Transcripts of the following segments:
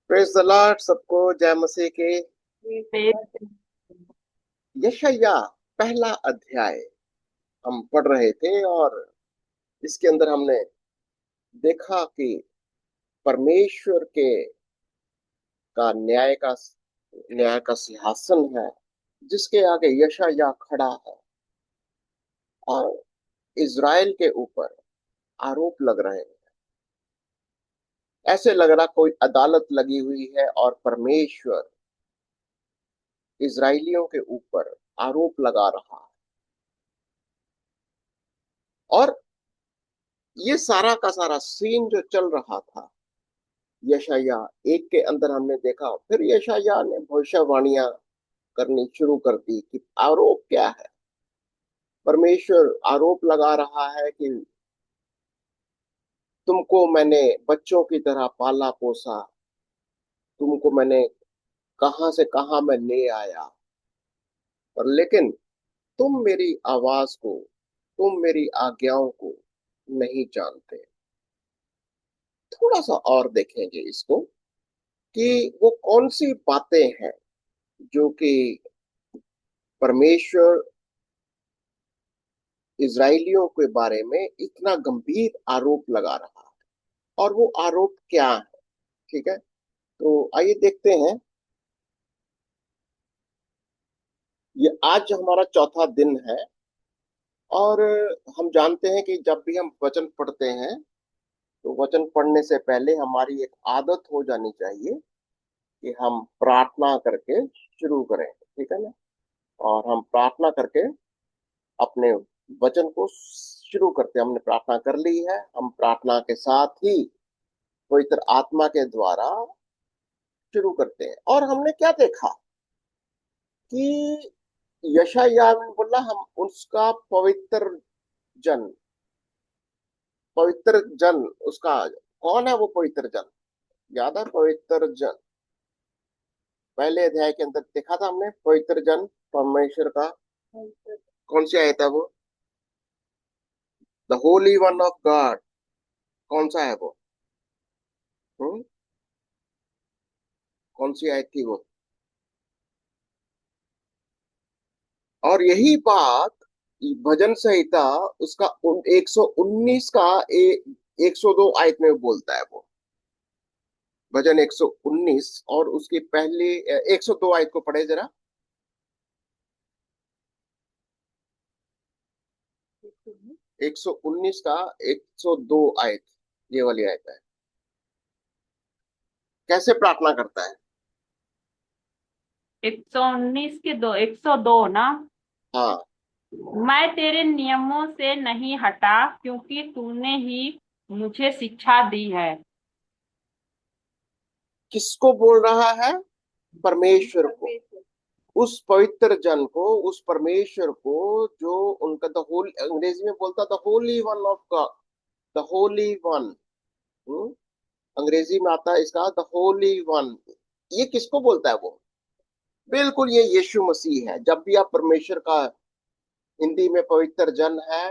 Praise the Lord, सबको जय मसीह के। यशाया पहला अध्याय हम पढ़ रहे थे और इसके अंदर हमने देखा कि परमेश्वर के का न्याय का सिंहासन है, जिसके आगे यशाया खड़ा है और इज़राइल के ऊपर आरोप लग रहे हैं। ऐसे लग रहा कोई अदालत लगी हुई है और परमेश्वर इजरायलियों के ऊपर आरोप लगा रहा है। और ये सारा का सारा सीन जो चल रहा था यशाया एक के अंदर हमने देखा। फिर यशाया ने भविष्यवाणियां करनी शुरू कर दी कि आरोप क्या है। परमेश्वर आरोप लगा रहा है कि तुमको मैंने बच्चों की तरह पाला पोसा, तुमको मैंने कहां से कहां मैं ले आया, और लेकिन तुम मेरी आज्ञाओं को नहीं जानते। थोड़ा सा और देखेंगे इसको कि वो कौन सी बातें हैं जो कि परमेश्वर इजरायलियों के बारे में इतना गंभीर आरोप लगा रहा है, और वो आरोप क्या है। ठीक है, तो आइए देखते हैं। ये आज हमारा चौथा दिन है और हम जानते हैं कि जब भी हम वचन पढ़ते हैं तो वचन पढ़ने से पहले हमारी एक आदत हो जानी चाहिए कि हम प्रार्थना करके शुरू करें। ठीक है ना? और हम प्रार्थना करके अपने वचन को शुरू करते हैं। हमने प्रार्थना कर ली है, हम प्रार्थना के साथ ही पवित्र आत्मा के द्वारा शुरू करते हैं। और हमने क्या देखा कि यशायाह ने बोला हम उसका जन पवित्र जन उसका कौन है? वो पवित्र जन याद है? पवित्र जन पहले अध्याय के अंदर देखा था हमने। पवित्र जन परमेश्वर का कौन सी आयत है वो? The Holi one of God. कौन सा है वो? हम्म? कौन सी आयत थी वो? और यही बात भजन संहिता उसका 119 का 102 आयत में बोलता है वो। भजन 119 और उसकी पहली 102 आयत को पढ़े जरा। 119 का 102 आयत, ये वाली आयत है। कैसे प्रार्थना करता है? 119 के दो, 102 ना। हाँ। मैं तेरे नियमों से नहीं हटा, क्योंकि तूने ही मुझे शिक्षा दी है। किसको बोल रहा है? परमेश्वर को। उस पवित्र जन को, उस परमेश्वर को जो उनका द होल अंग्रेजी में बोलता the Holi one of God, the Holi one. अंग्रेजी में आता है इसका द होली वन। ये किसको बोलता है वो? बिल्कुल, ये यीशु मसीह है। जब भी आप परमेश्वर का हिंदी में पवित्र जन है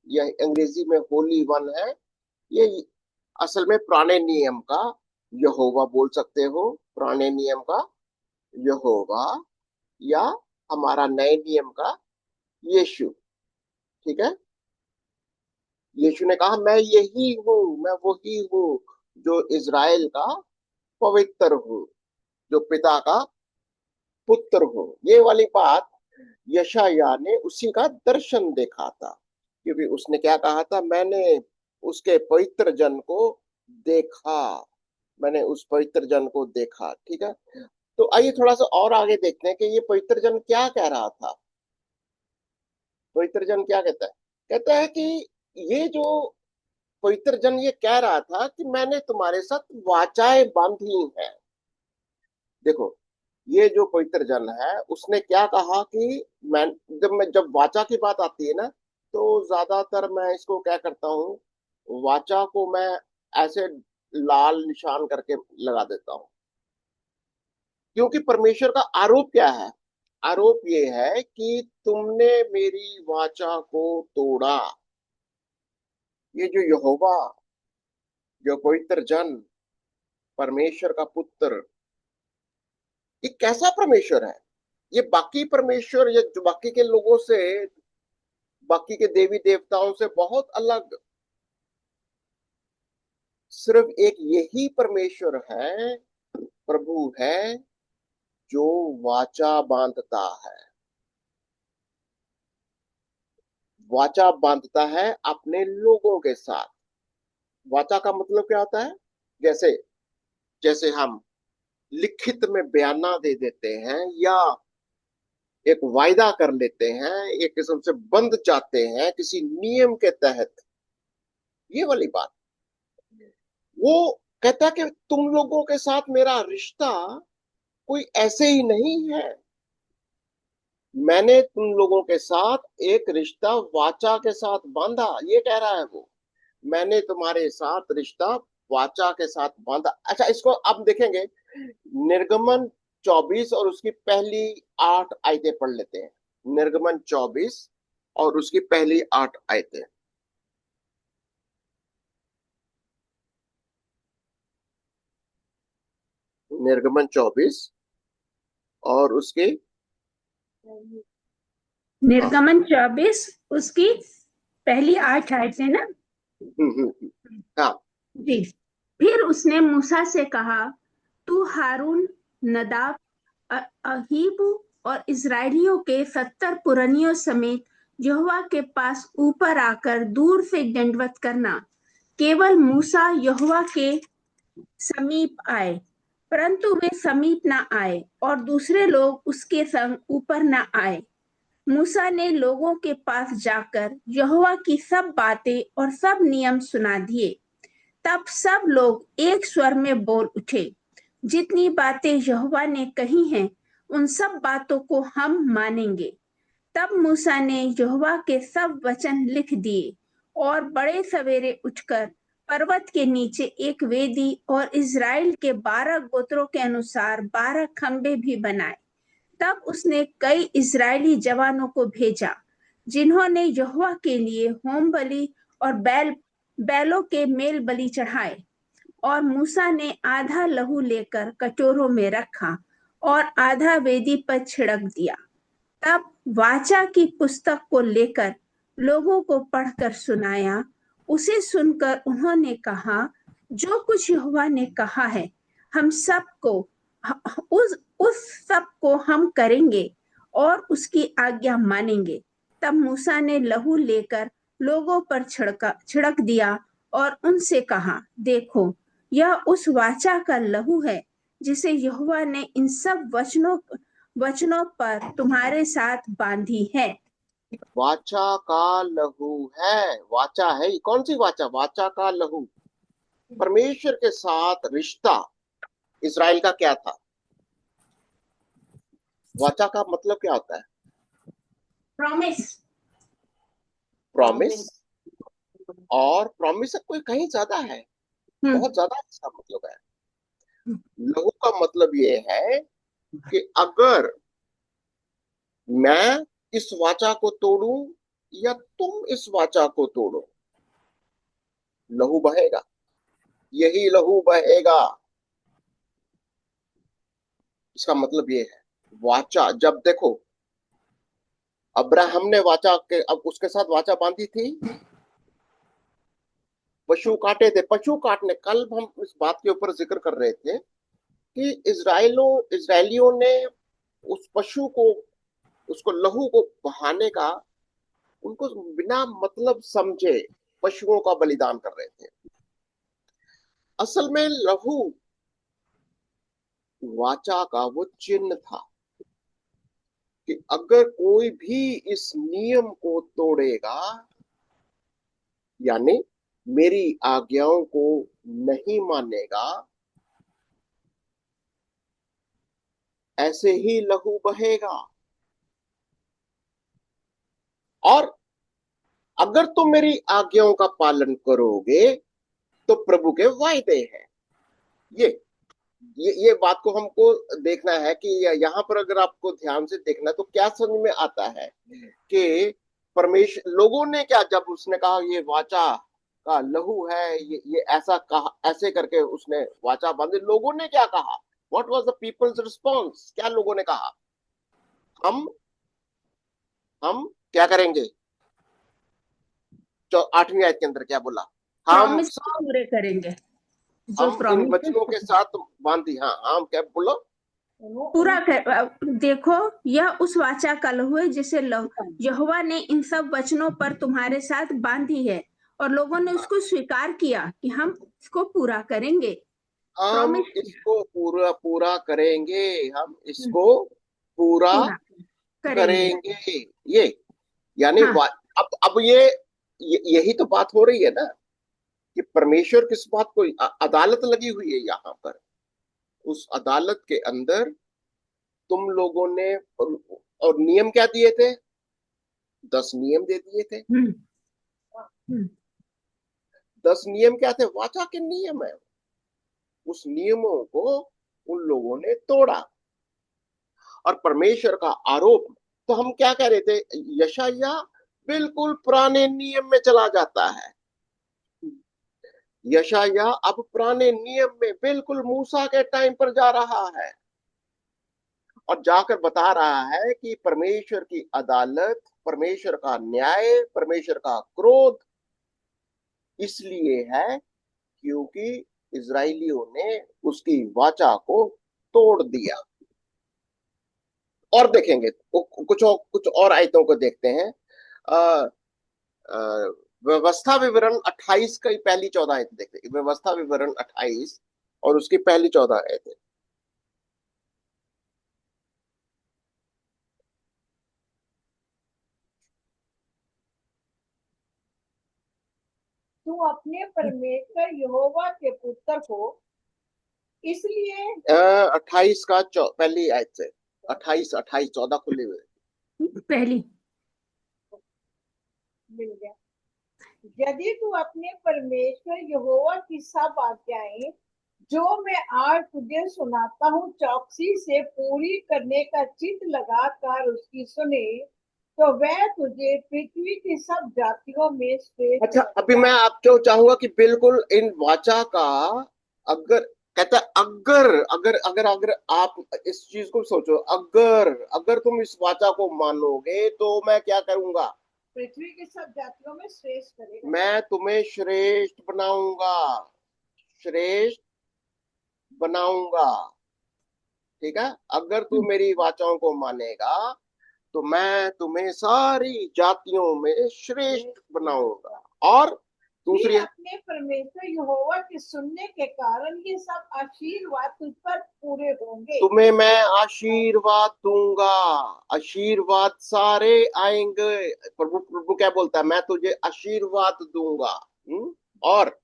या अंग्रेजी में होली वन है, ये असल में पुराने नियम का यहोवा बोल सकते हो। पुराने नियम का यहोवा, या हमारा नए नियम का यीशु। ठीक है? यीशु ने कहा मैं यही हूँ, मैं वही हूँ जो इज़राइल का पवित्र हूँ, जो पिता का पुत्र हूँ। ये वाली बात यशायाह ने उसी का दर्शन देखा था, क्योंकि उसने क्या कहा था? मैंने उसके पवित्र जन को देखा, मैंने उस पवित्र जन को देखा। ठीक है, तो आइए थोड़ा सा और आगे देखते हैं कि ये पवित्र जन क्या कह रहा था। पवित्र जन क्या कहता है? कहता है कि ये जो पवित्र जन ये कह रहा था कि मैंने तुम्हारे साथ वाचाएं बांधी हैं। देखो, ये जो पवित्र जन है उसने क्या कहा कि मैं जब वाचा की बात आती है ना, तो ज्यादातर मैं इसको क्या करता हूँ, वाचा को मैं ऐसे लाल निशान करके लगा देता हूँ। क्योंकि परमेश्वर का आरोप क्या है? आरोप ये है कि तुमने मेरी वाचा को तोड़ा। ये जो यहोवा, जो पवित्र जन परमेश्वर का पुत्र, ये कैसा परमेश्वर है? ये बाकी परमेश्वर, ये जो बाकी के लोगों से, बाकी के देवी देवताओं से बहुत अलग। सिर्फ एक यही परमेश्वर है, प्रभु है, जो वाचा बांधता है। वाचा बांधता है अपने लोगों के साथ। वाचा का मतलब क्या होता है? जैसे जैसे हम लिखित में बयाना दे देते हैं, या एक वायदा कर लेते हैं, एक किस्म से बंध जाते हैं किसी नियम के तहत, ये वाली बात। वो कहता है कि तुम लोगों के साथ मेरा रिश्ता कोई ऐसे ही नहीं है। मैंने तुम लोगों के साथ एक रिश्ता वाचा के साथ बांधा, ये कह रहा है वो। मैंने तुम्हारे साथ रिश्ता वाचा के साथ बांधा। अच्छा, इसको अब देखेंगे। निर्गमन 24 और उसकी पहली 8 आयतें पढ़ लेते हैं। निर्गमन 24 और उसकी पहली 8 आयतें। निर्गमन 24 और उसके, हाँ, निर्गमन 24 उसकी पहली 8 आयतें ना। हाँ। जी। फिर उसने मूसा से कहा, तू हारून, नदाब, अहीब और इस्राएलियों के 70 पुरनियों समेत यहोवा के पास ऊपर आकर दूर से दंडवत करना। केवल मूसा यहोवा के समीप आए, परंतु वे समीप न आए और दूसरे लोग उसके संग ऊपर न आए। मूसा ने लोगों के पास जाकर यहोवा की सब बातें और सब नियम सुना दिए। तब सब लोग एक स्वर में बोल उठे, जितनी बातें यहोवा ने कही हैं उन सब बातों को हम मानेंगे। तब मूसा ने यहोवा के सब वचन लिख दिए और बड़े सवेरे उठकर पर्वत के नीचे एक वेदी और इस्राएल के 12 गोत्रों के अनुसार 12 खंबे भी बनाए। तब उसने कई इस्राएली जवानों को भेजा, जिन्होंने यहोवा के लिए होम बलि और बैलों के मेल बलि चढ़ाए। और मूसा ने आधा लहू लेकर कटोरों में रखा और आधा वेदी पर छिड़क दिया। तब वाचा की पुस्तक को लेकर लोगों को पढ़कर सुनाया। उसे सुनकर उन्होंने कहा, जो कुछ यहोवा ने कहा है हम सबको, उस सब को हम करेंगे और उसकी आज्ञा मानेंगे। तब मूसा ने लहू लेकर लोगों पर छिड़क दिया और उनसे कहा, देखो, यह उस वाचा का लहू है जिसे यहोवा ने इन सब वचनों पर तुम्हारे साथ बांधी है। वाचा का लहू है। वाचा है, ये कौन सी वाचा? वाचा का लहू। परमेश्वर के साथ रिश्ता इज़राइल का क्या था? वाचा का मतलब क्या होता है? प्रॉमिस। प्रॉमिस। और प्रॉमिस कोई कहीं ज्यादा है, बहुत ज्यादा इसका मतलब है। लहू का मतलब ये है कि अगर मैं इस वाचा को तोड़ूं या तुम इस वाचा को तोड़ो, लहू बहेगा। यही लहू बहेगा। इसका मतलब ये है, वाचा जब देखो, अब्राहम ने वाचा के, अब उसके साथ वाचा बांधी थी। पशु काटे थे, पशु काटने, कल हम इस बात के ऊपर जिक्र कर रहे थे कि इजरायलियों ने उस पशु को, उसको लहू को बहाने का, उनको बिना मतलब समझे पशुओं का बलिदान कर रहे थे। असल में लहू वाचा का वो चिन्ह था कि अगर कोई भी इस नियम को तोड़ेगा, यानी मेरी आज्ञाओं को नहीं मानेगा, ऐसे ही लहू बहेगा। और अगर तुम मेरी आज्ञाओं का पालन करोगे तो प्रभु के वायदे हैं। ये ये बात को हमको देखना है कि यहाँ पर अगर आपको ध्यान से देखना तो क्या समझ में आता है कि परमेश्वर, लोगों ने क्या, जब उसने कहा ये वाचा का लहू है, ये ऐसा कहा, ऐसे करके उसने वाचा बांधी। लोगों ने क्या कहा? What was the people's response? क्या लोगों ने कहा? हम हम क्या करेंगे? 8वीं आयत के अंदर क्या बोला? हम प्रॉमिस पूरे करेंगे, जो हम इन प्रॉमिस वचनों के साथ बांधी। हाँ, हम क्या बोलो? पूरा कर। देखो, यह उस वाचा का लहू है जिसे यहोवा ने इन सब वचनों पर तुम्हारे साथ बांधी है, और लोगों ने उसको स्वीकार किया कि हम इसको पूरा करेंगे। हम प्रॉमिस इसको पूरा पूरा करेंगे, हम इसको पूरा पूरा करेंगे। करेंगे। ये यानी हाँ, अब यही तो बात हो रही है ना, कि परमेश्वर किस बात को अदालत लगी हुई है यहाँ पर। उस अदालत के अंदर तुम लोगों ने और नियम क्या दिए थे? 10 नियम दे दिए थे। हम्म, हम्म, 10 नियम क्या थे? वाचा के नियम है। उस नियमों को उन लोगों ने तोड़ा, और परमेश्वर का आरोप। तो हम क्या कह रहे थे? यशायाह बिल्कुल पुराने नियम में चला जाता है। यशायाह अब पुराने नियम में बिल्कुल मूसा के टाइम पर जा रहा है, और जाकर बता रहा है कि परमेश्वर की अदालत, परमेश्वर का न्याय, परमेश्वर का क्रोध इसलिए है क्योंकि इजराइलियों ने उसकी वाचा को तोड़ दिया। और देखेंगे कुछ और आयतों को देखते हैं। अ, अ, व्यवस्था विवरण 28 की पहली 14 आयत देखते हैं। व्यवस्था विवरण 28 और उसकी पहली 14 आयत। तू अपने परमेश्वर यहोवा के पुत्र हो, इसलिए 28 का पहली आयत से 28 28 14 खुले हुए। पहली मिल गया। यदि तू अपने परमेश्वर यहोवा की सब आज्ञाएं जो मैं आज तुझे सुनाता हूँ चौकसी से पूरी करने का चित्त लगाकर उसकी सुने, तो वह तुझे पृथ्वी की सब जातियों में श्रेष्ठ अच्छा, अभी मैं आपको चाहूंगा कि बिल्कुल इन वाचा का, अगर कहता है, अगर अगर अगर अगर आप इस चीज को सोचो, अगर अगर तुम इस वाचा को मानोगे तो मैं क्या करूंगा? पृथ्वी की सब जातियों में श्रेष्ठ करेगा। मैं तुम्हें श्रेष्ठ बनाऊंगा, श्रेष्ठ बनाऊंगा। ठीक है? अगर तू मेरी वाचाओं को मानेगा तो मैं तुम्हें सारी जातियों में श्रेष्ठ बनाऊंगा। और दूसरी, अपने परमेश्वर यहोवा के सुनने के कारण ये सब आशीर्वाद तुझ पर पूरे होंगे। तुम्हें मैं आशीर्वाद दूंगा, आशीर्वाद सारे आएंगे। प्रभु प्रभु क्या बोलता है? मैं तुझे आशीर्वाद दूंगा। और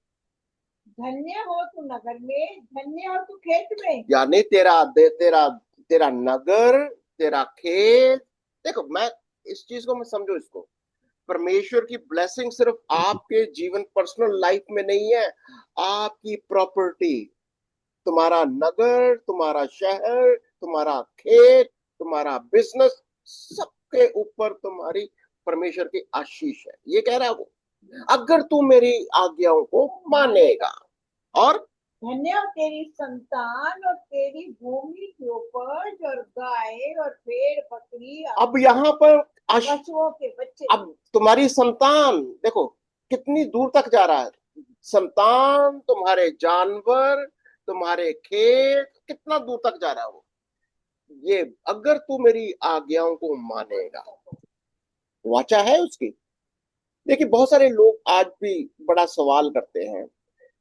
धन्य हो तू नगर में, धन्य हो तू खेत में। यानी तेरा नगर, तेरा खेत। देखो, मैं इस चीज को मैं समझो इसको, परमेश्वर की ब्लेसिंग सिर्फ आपके जीवन, पर्सनल लाइफ में नहीं है। आपकी प्रॉपर्टी, तुम्हारा नगर, तुम्हारा शहर, तुम्हारा खेत, तुम्हारा बिजनेस, सबके ऊपर तुम्हारी परमेश्वर की आशीष है। ये कह रहा है वो, अगर तू मेरी आज्ञाओं को मानेगा। और धन्य हो तेरी संतान और तेरी भूमि की उपज और गाय और भेड़ बकरी। अब यहाँ पर पशुओं के बच्चे। अब तुम्हारी संतान देखो कितनी दूर तक जा रहा है। संतान, तुम्हारे जानवर, तुम्हारे खेत, कितना दूर तक जा रहा है वो। ये अगर तू मेरी आज्ञाओं को मानेगा, वाचा है उसकी। देखिए, बहुत सारे लोग आज भी बड़ा सवाल करते हैं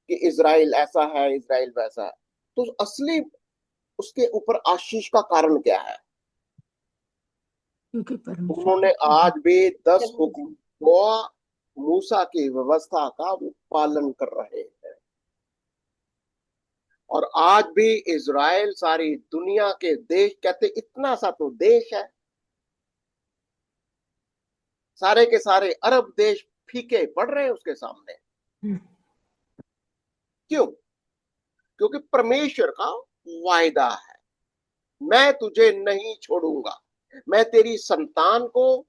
कि इजराइल ऐसा है, इजराइल वैसा है। तो असली उसके ऊपर आशीष का कारण क्या है? क्योंकि उन्होंने आज भी 10 हुक्म को, मूसा की व्यवस्था का वो पालन कर रहे हैं। और आज भी इजराइल सारी दुनिया के देश, कहते इतना सा तो देश है, सारे के सारे अरब देश फीके पड़ रहे हैं उसके सामने। क्यों? क्योंकि परमेश्वर का वायदा है, मैं तुझे नहीं छोड़ूंगा। मैं तेरी संतान को,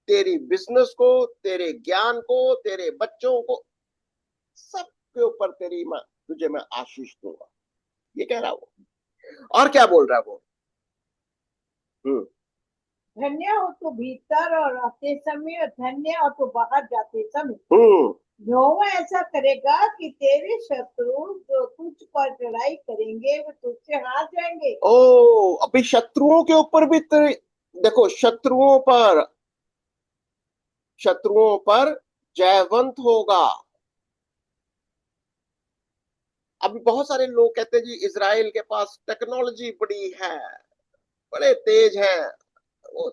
तेरी बिजनेस को, तेरे ज्ञान को, तेरे बच्चों को सबके ऊपर तुझे मैं आशीष दूंगा, ये कह रहा वो। और क्या बोल रहा है वो? धन्य हो तू भीतर और आते समय, और धन्य हो तू बाहर जाते समय। यहोवा ऐसा करेगा कि तेरे शत्रु जो तुझ पर चढ़ाई करेंगे वो तुझसे हार जाएंगे। अभी शत्रुओं के ऊपर भी देखो, शत्रुओं पर जयवंत होगा। अभी बहुत सारे लोग कहते हैं जी इजराइल के पास टेक्नोलॉजी बड़ी है, बड़े तेज है वो।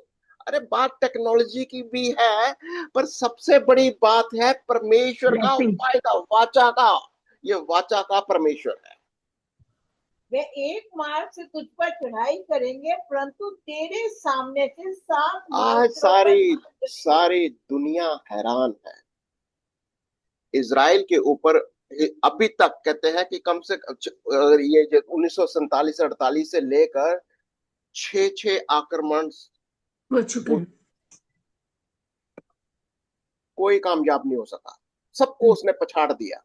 अरे बात टेक्नोलॉजी की भी है, पर सबसे बड़ी बात है परमेश्वर का वायदा, वाचा का। ये वाचा का परमेश्वर है। वे एक मार्ग से तुझ पर चढ़ाई करेंगे, परंतु तेरे सामने से 7 आज सारी दुनिया हैरान है इजराइल के ऊपर। अभी तक कहते हैं कि कम से कम ये जो 1947-48 से लेकर 6 आक्रमण हो चुके हैं। कोई कामयाब नहीं हो सका, सबको उसने पछाड़ दिया।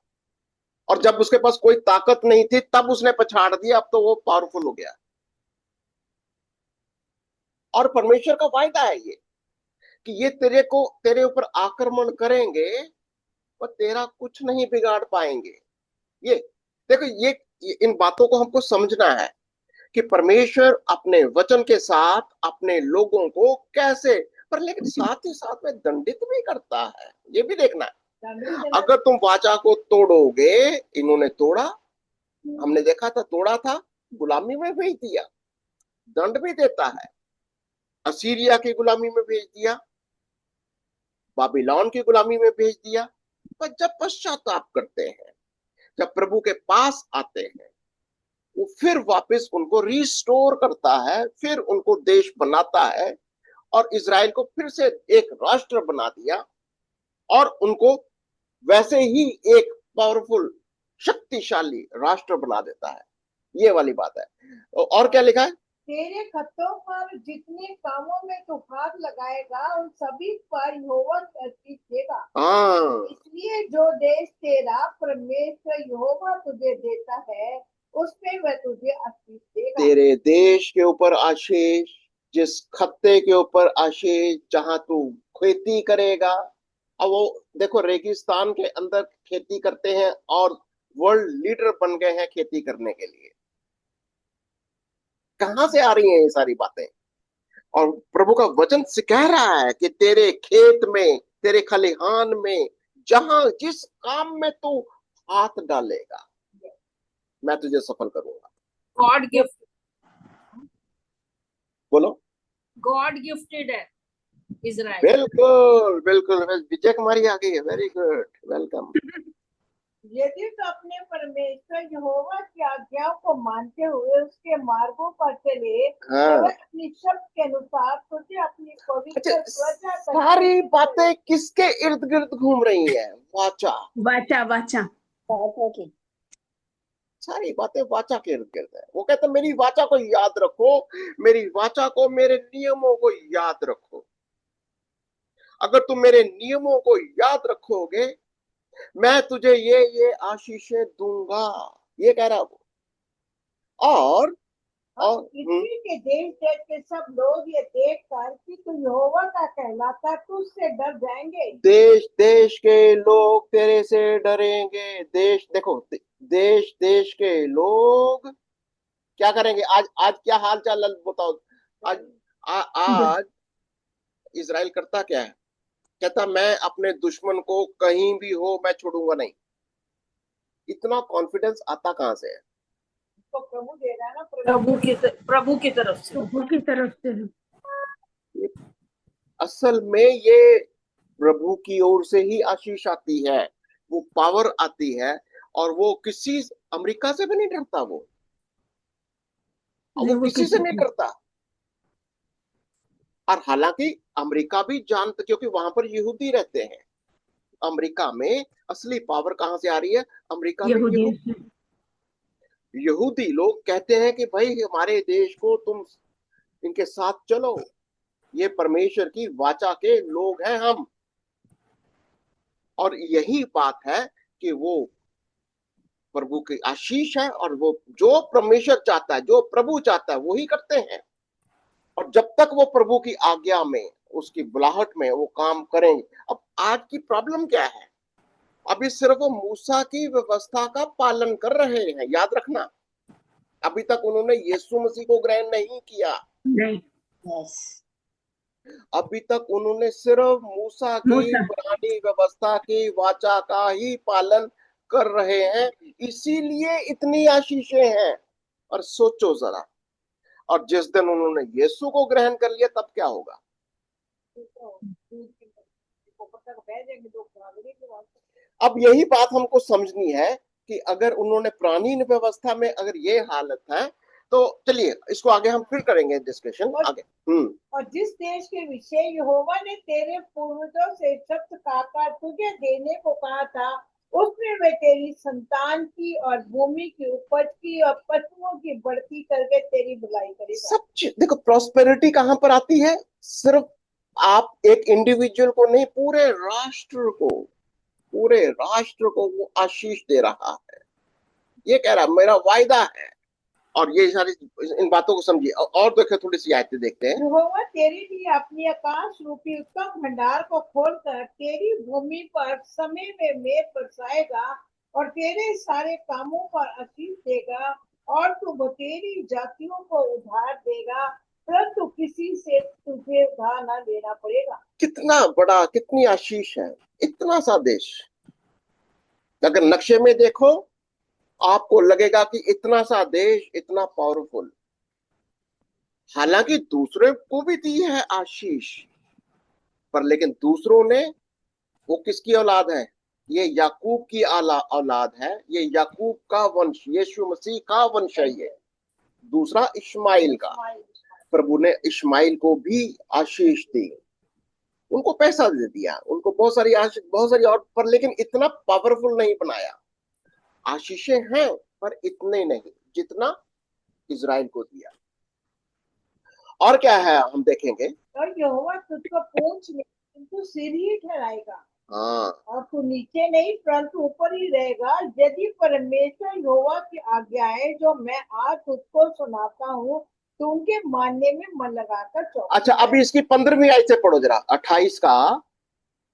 और जब उसके पास कोई ताकत नहीं थी तब उसने पछाड़ दिया, अब तो वो पावरफुल हो गया। और परमेश्वर का वायदा है ये कि ये तेरे ऊपर आक्रमण करेंगे पर तेरा कुछ नहीं बिगाड़ पाएंगे। ये देखो, ये इन बातों को हमको समझना है कि परमेश्वर अपने वचन के साथ अपने लोगों को कैसे, पर लेकिन साथ ही साथ में दंडित भी करता है, ये भी देखना है। अगर तुम वाचा को तोड़ोगे, इन्होंने तोड़ा, हमने देखा था, तोड़ा था, गुलामी में भेज दिया, दंड भी देता है। असीरिया की गुलामी में भेज दिया, बाबिलोन की गुलामी में भेज दिया। पर जब पश्चाताप करते हैं, जब प्रभु के पास आते हैं, वो फिर वापस उनको रिस्टोर करता है, फिर उनको देश बनाता है और इजराइल को फिर से एक राष्ट्र बना दिया और उनको वैसे ही एक पावरफुल शक्तिशाली राष्ट्र बना देता है। ये वाली बात है। और क्या लिखा है? तेरे खतों पर जितने कामों में तू हाथ लगाएगा उन सभी पर यहोवा आशीष देगा। इसलिए जो देश तेरा परमेश्वर यहोवा तुझे देता है उस पे वह तुझे आशीष देगा। तेरे देश के ऊपर आशीष, जिस खत्ते के ऊपर आशीष, जहां तू खेती करेगा। अब वो देखो, रेगिस्तान के अंदर खेती करते हैं और वर्ल्ड लीडर बन गए हैं खेती करने के लिए। कहां से आ रही हैं ये सारी बातें? और प्रभु का वचन से कह रहा है कि तेरे खेत में, तेरे खलिहान में, जहां जिस काम में तू हाथ डालेगा, मैं तुझे सफल करूंगा। गॉड गिफ्ट, बोलो, गॉड गिफ्टेड है इजराइल। बिल्कुल बिल्कुल, विजय कुमारी आ गई है, वेरी गुड, वेलकम। यदि तो अपने परमेश्वर यहोवा की आज्ञाओं को मानते हुए उसके मार्गों पर चले, तो वह अपनी शब्द के अनुसार तुझे अपनी पवित्र प्रजा सारी बातें किसके इर्द गिर्द घूम रही हैं? वाचा, वाचा, वाचा, वाचा की सारी बातें वाचा के इर्द गिर्द है। वो कहते हैं मेरी वाचा को याद रखो, मेरी वाचा को, मेरे नियमों को याद रखो। अगर तुम मेरे नियमों को याद रखोगे, मैं तुझे ये आशीषें दूंगा, ये कह रहा वो। और पृथ्वी के देश देश के सब लोग ये देख कर कि तू यहोवा का कहलाता तुझसे डर जाएंगे। देश देश के लोग तेरे से डरेंगे। देश, देखो, देश देश के लोग क्या करेंगे? आज क्या हाल चाल बताओ। आज इजराइल करता क्या है? कहता मैं अपने दुश्मन को कहीं भी हो मैं छोड़ूंगा नहीं। इतना कॉन्फिडेंस आता कहां से है? तो प्रभु दे रहा है ना, प्रभु की तरफ से। असल में ये प्रभु की ओर से ही आशीष आती है, वो पावर आती है। और वो किसी अमेरिका से भी नहीं डरता, वो किसी से नहीं डरता। और हालांकि अमेरिका भी जानता, क्योंकि वहां पर यहूदी रहते हैं। अमेरिका में असली पावर कहां से आ रही है? अमेरिका में यहूदी लोग कहते हैं कि भाई हमारे देश को तुम इनके साथ चलो, ये परमेश्वर की वाचा के लोग हैं हम। और यही बात है कि वो प्रभु की आशीष है, और वो जो परमेश्वर चाहता है, जो प्रभु चाहता है, वो ही करते हैं। और जब तक वो प्रभु की आज्ञा में, उसकी बुलाहट में वो काम करेंगे। अब आज की प्रॉब्लम क्या है? अभी सिर्फ वो मूसा की व्यवस्था का पालन कर रहे हैं, याद रखना। अभी तक उन्होंने यीशु मसीह को ग्रहण नहीं किया। नहीं, यस, अभी तक उन्होंने सिर्फ मूसा की पुरानी व्यवस्था की वाचा का ही पालन कर रहे हैं, इसीलिए इतनी आशीषें हैं। और सोचो जरा, और जिस दिन उन्होंने यीशु को ग्रहण कर लिया, तब क्या होगा? अब यही बात हमको समझनी है कि अगर उन्होंने पुरानी व्यवस्था में अगर ये हालत है, तो चलिए इसको आगे हम फिर करेंगे डिस्कशन आगे। और जिस देश के विषय यहोवा ने तेरे पूर्वजों से शब्द खाकर तुझे देने को कहा था, उसमें वे तेरी संतान की और भूमि की उपज की और पशुओं की बढ़ती करके तेरी भलाई करेगा। सब चीज देखो, प्रॉस्पेरिटी कहां पर आती है? सिर्फ आप एक इंडिविजुअल को नहीं, पूरे राष्ट्र को वो आशीष दे रहा है। ये कह रहा है मेरा वायदा है। और ये सारी इन बातों को समझिए। और देखो, थोड़ी सी आयतें देखते हैं। यहोवा तेरे लिए अपनी आकाश रूपी उत्तम भंडार को खोलकर तेरी भूमि पर समय में मेघ बरसाएगा और तेरे सारे कामों पर आशीष देगा, और तू बतेरी जातियों को उधार देगा, परंतु किसी से तुझे उधार न लेना पड़ेगा। कितना बड़ा, कितनी आशीष है। इतना सा देश, अगर नक्शे में देखो आपको लगेगा कि इतना सा देश इतना पावरफुल। हालांकि दूसरे को भी दी है आशीष, पर लेकिन दूसरों ने, वो किसकी औलाद है? ये याकूब की औलाद है। ये याकूब का वंश, यीशु मसीह का वंश है। ये दूसरा इश्माइल का। प्रभु ने इश्माइल को भी आशीष दी, उनको पैसा दे दिया, उनको बहुत सारी आशीष, बहुत सारी और, पर लेकिन इतना पावरफुल नहीं बनाया। आशीषें हैं पर इतने नहीं जितना इजराइल को दिया। और क्या है हम देखेंगे। और यहोवा तुझको पूंछ नहीं किंतु सिर ही ठहराएगा, हाँ, और तू नीचे नहीं परंतु ऊपर ही रहेगा, यदि परमेश्वर यहोवा की आज्ञाएं जो मैं आज तुझको सुनाता हूँ तो उनके मानने में मन लगाकर चौकस। अच्छा, अभी इसकी 15वीं आयत से पढ़ो जरा, 28 का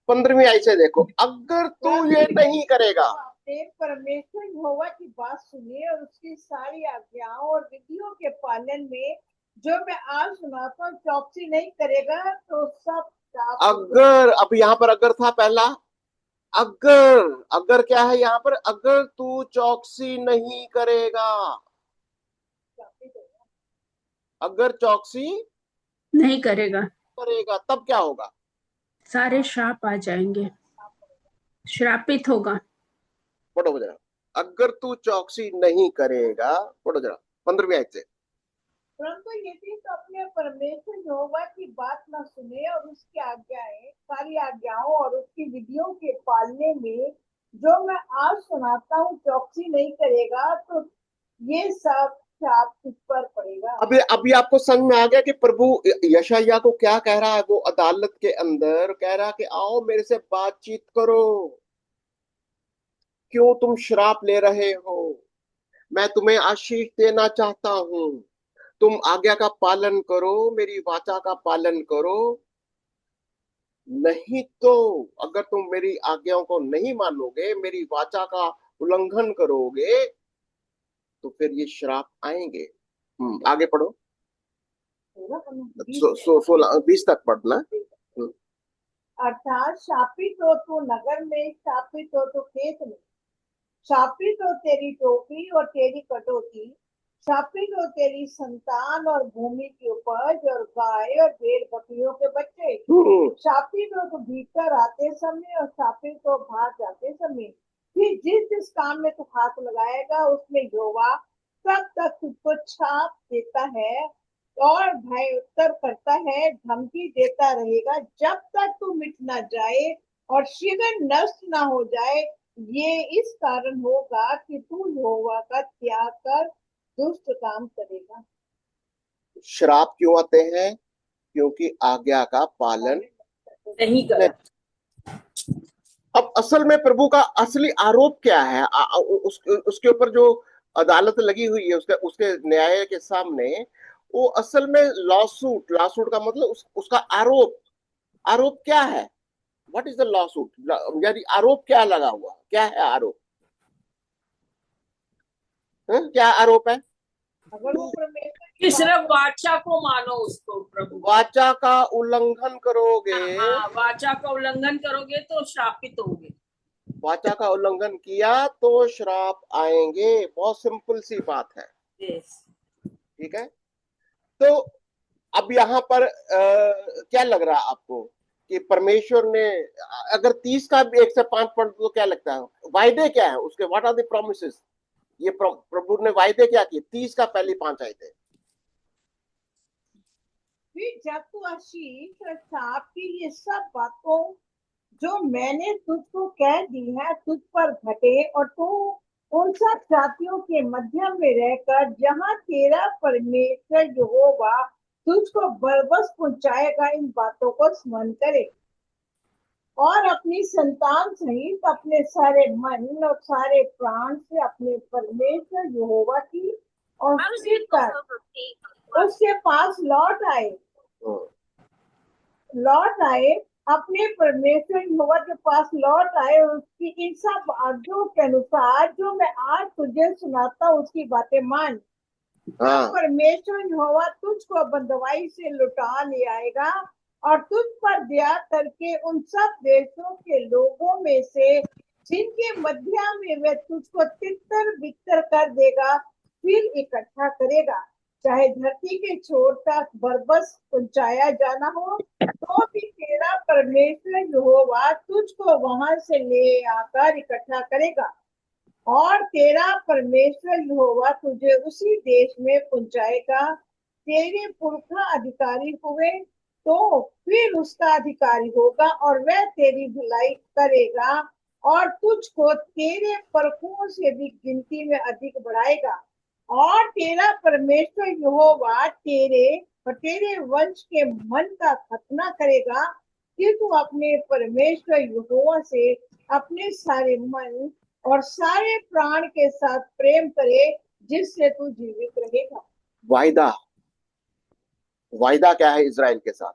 15वीं आयत से देखो। अगर तू ये नहीं करेगा, आपने परमेश्वर यहोवा की बात सुनी और उसकी सारी आज्ञाओं और विधियों के पालन में जो मैं आज सुनाता हूँ चौकसी नहीं करेगा, तो सब अगर, अब यहाँ पर अगर था पहला, अगर क्या है यहाँ पर? अगर तू चौकसी नहीं करेगा, अगर चौकसी नहीं करेगा, तब क्या होगा? सारे श्राप आ जाएंगे, श्रापित होगा। पढ़ो जरा, अगर तू चौकसी नहीं करेगा। पढ़ो जरा 15वीं आयत से। परंतु यदि तो अपने परमेश्वर यहोवा की बात न सुने और उसकी आज्ञाएं, सारी आज्ञाओं और उसकी विधियों के पालने में जो मैं आज सुनाता हूँ चौकसी नहीं करेगा, तो ये सब श्राप तुझ पर पड़ेगा। अभी आपको समझ में आ गया कि प्रभु यशायाह को क्या कह रहा है? वो अदालत के अंदर कह रहा है कि आओ मेरे से बातचीत करो, क्यों तुम श्राप ले रहे हो? मैं तुम्हें आशीष देना चाहता हूं, तुम आज्ञा का पालन करो, मेरी वाचा का पालन करो। नहीं तो अगर तुम मेरी आज्ञाओं को नहीं मानोगे, मेरी वाचा का उल्लंघन करोगे, तो फिर ये श्राप आएंगे। आगे पढ़ो, 20 तक पढ़ना। अर्थात शापित हो तू नगर में, शापित हो तू खेत में, शापित हो तेरी टोपी और तेरी कटौती, शापित हो तेरी संतान और भूमि की उपज और गाय और भेड़ बकरियों के बच्चे, शापित हो तो भीतर आते समय और शापित हो बाहर जाते समय। फिर जिस जिस काम में तू हाथ लगाएगा उसमें यहोवा तब तक तुझको छाप देता है और भय उत्तर करता है, धमकी देता रहेगा, जब तक तू मिट ना जाए और शीघ्र नष्ट ना हो जाए। ये इस कारण होगा कि तू यहोवा का त्याग कर दुष्ट काम करेगा। श्राप क्यों आते हैं? क्योंकि आज्ञा का पालन नहीं करा। अब असल में प्रभु का असली आरोप क्या है? उसके ऊपर जो अदालत लगी हुई है उसके उसके न्याय के सामने, वो असल में लॉसूट, लॉसूट का मतलब उसका आरोप, आरोप क्या है? What is the lawsuit? यानी आरोप क्या लगा हुआ, क्या है आरोप? क्या आरोप है? अगर वो परमेश्वर कि सिर्फ वाचा को मानो उसको प्रभु, वाचा का उल्लंघन करोगे, हाँ वाचा का उल्लंघन करोगे तो श्रापित होगे। वाचा का उल्लंघन किया तो श्राप आएंगे। बहुत सिंपल सी बात है। यस, ठीक है। तो अब यहाँ पर क्या लग रहा है आपको कि परमेश्वर ने, अगर 30 का भी 1 से 5 पढ़ तो क्या लगता है? वायदे क्या है उसके? What are the promises? ये प्रभु ने वायदे क्या किए? 30 का पहली 5 आयतें। फिर जब तू आशीष और श्राप की ये सब बातों जो मैंने तुझको कह दी है तुझ पर घटे, और तू उन सब जातियों के मध्य में रहकर जहां तेरा परमेश्वर यहोवा तुझको बरबस पहुंचाएगा, इन बातों को स्मरण करे और अपनी संतान सहित अपने सारे मन और सारे प्राण से अपने परमेश्वर यहोवा की और उसके पास लौट आए, अपने परमेश्वर यहोवा के पास लौट आए, उसकी इन सब आज्ञाओं के अनुसार जो मैं आज तुझे सुनाता हूँ उसकी बातें मान। परमेश्वर यहोवा तुझको बंदवाई से लुटा ले आएगा और तुझ पर दया करके उन सब देशों के लोगों में से जिनके मध्य में वह तुझको तितर बितर कर देगा फिर इकट्ठा करेगा। चाहे धरती के छोर तक बरबस पहुंचाया जाना हो तो भी तेरा परमेश्वर यहोवा तुझको वहां से ले आकर इकट्ठा करेगा और तेरा परमेश्वर यहोवा तुझे उसी देश में पहुंचाएगा। तेरे पुरखा अधिकारी हुए तो फिर उसका अधिकारी होगा और वह तेरी भलाई करेगा और तुझको तेरे परखों से भी गिनती में अधिक बढ़ाएगा। और तेरा परमेश्वर यहोवा तेरे वंश के मन का खतना करेगा कि तू अपने परमेश्वर यहोवा से अपने सारे मन और सारे प्राण के साथ प्रेम करे जिससे तू जीवित रहेगा। वायदा क्या है इजराइल के साथ?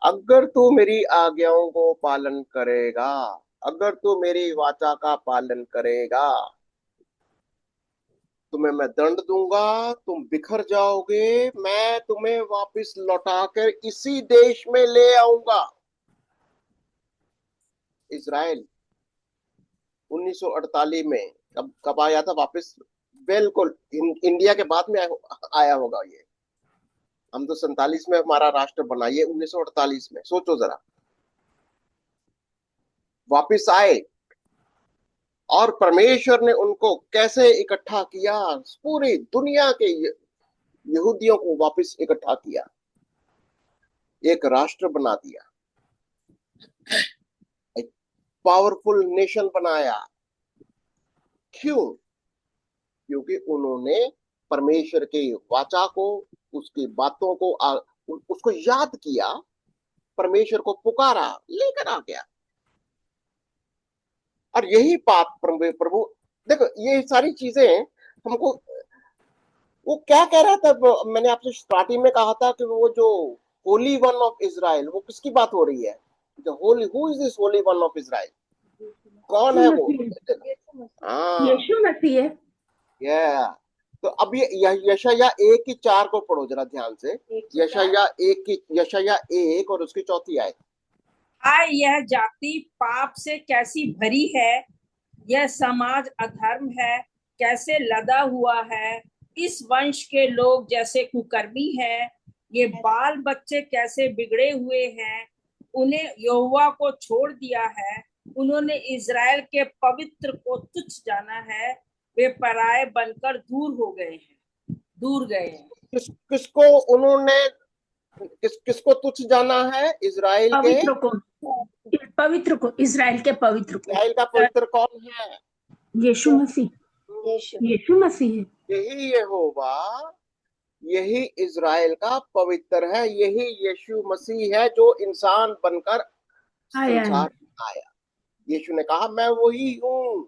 अगर तू मेरी आज्ञाओं को पालन करेगा, अगर तू मेरी वाचा का पालन करेगा, तुम्हें मैं दंड दूंगा, तुम बिखर जाओगे, मैं तुम्हें वापस लौटाकर इसी देश में ले आऊंगा। इजराइल 1948 में कब आया था वापस? बिल्कुल इंडिया के बाद में आया होगा। ये हम तो 47 में हमारा राष्ट्र बना, ये 1948 में। सोचो जरा, वापिस आए और परमेश्वर ने उनको कैसे इकट्ठा किया, पूरी दुनिया के यहूदियों को वापस इकट्ठा किया, एक राष्ट्र बना दिया, एक पावरफुल नेशन बनाया। क्यों? क्योंकि उन्होंने परमेश्वर के वाचा को, उसकी बातों को उसको याद किया, परमेश्वर को पुकारा, लेकर आ गया। और यही बात प्रभु देखो, ये सारी चीजें हमको, वो क्या कह रहा था? मैंने आपसे स्टार्टिंग में कहा था कि वो जो होली वन ऑफ इजराइल, वो किसकी बात हो रही है? Holi, who is this Holi one of Israel? कौन है वो? यीशु मसीह है। तो अब ये यशाया 1:4 को पढ़ो जरा ध्यान से। यशाया 1 और उसकी 4 आयत। हाय, यह जाति पाप से कैसी भरी है, यह समाज अधर्म है कैसे लदा हुआ है। इस वंश के लोग जैसे कुकर्मी हैं, ये बाल बच्चे कैसे बिगड़े हुए हैं। उन्हें यहोवा को छोड़ दिया है, उन्होंने इजराइल के पवित्र को तुच्छ जाना है। वे पराये बनकर दूर गए हैं। किसको उन्होंने, किसको तुच्छ जाना है? इजराइल के पवित्र को, इजराइल के पवित्र को। इजराइल का पवित्र कौन है? यीशु मसीह। यीशु मसीह है। यही यहोवा, यही इजराइल का पवित्र है, यही यीशु मसीह है जो इंसान बनकर संसार आया। यीशु ने कहा मैं वही हूं,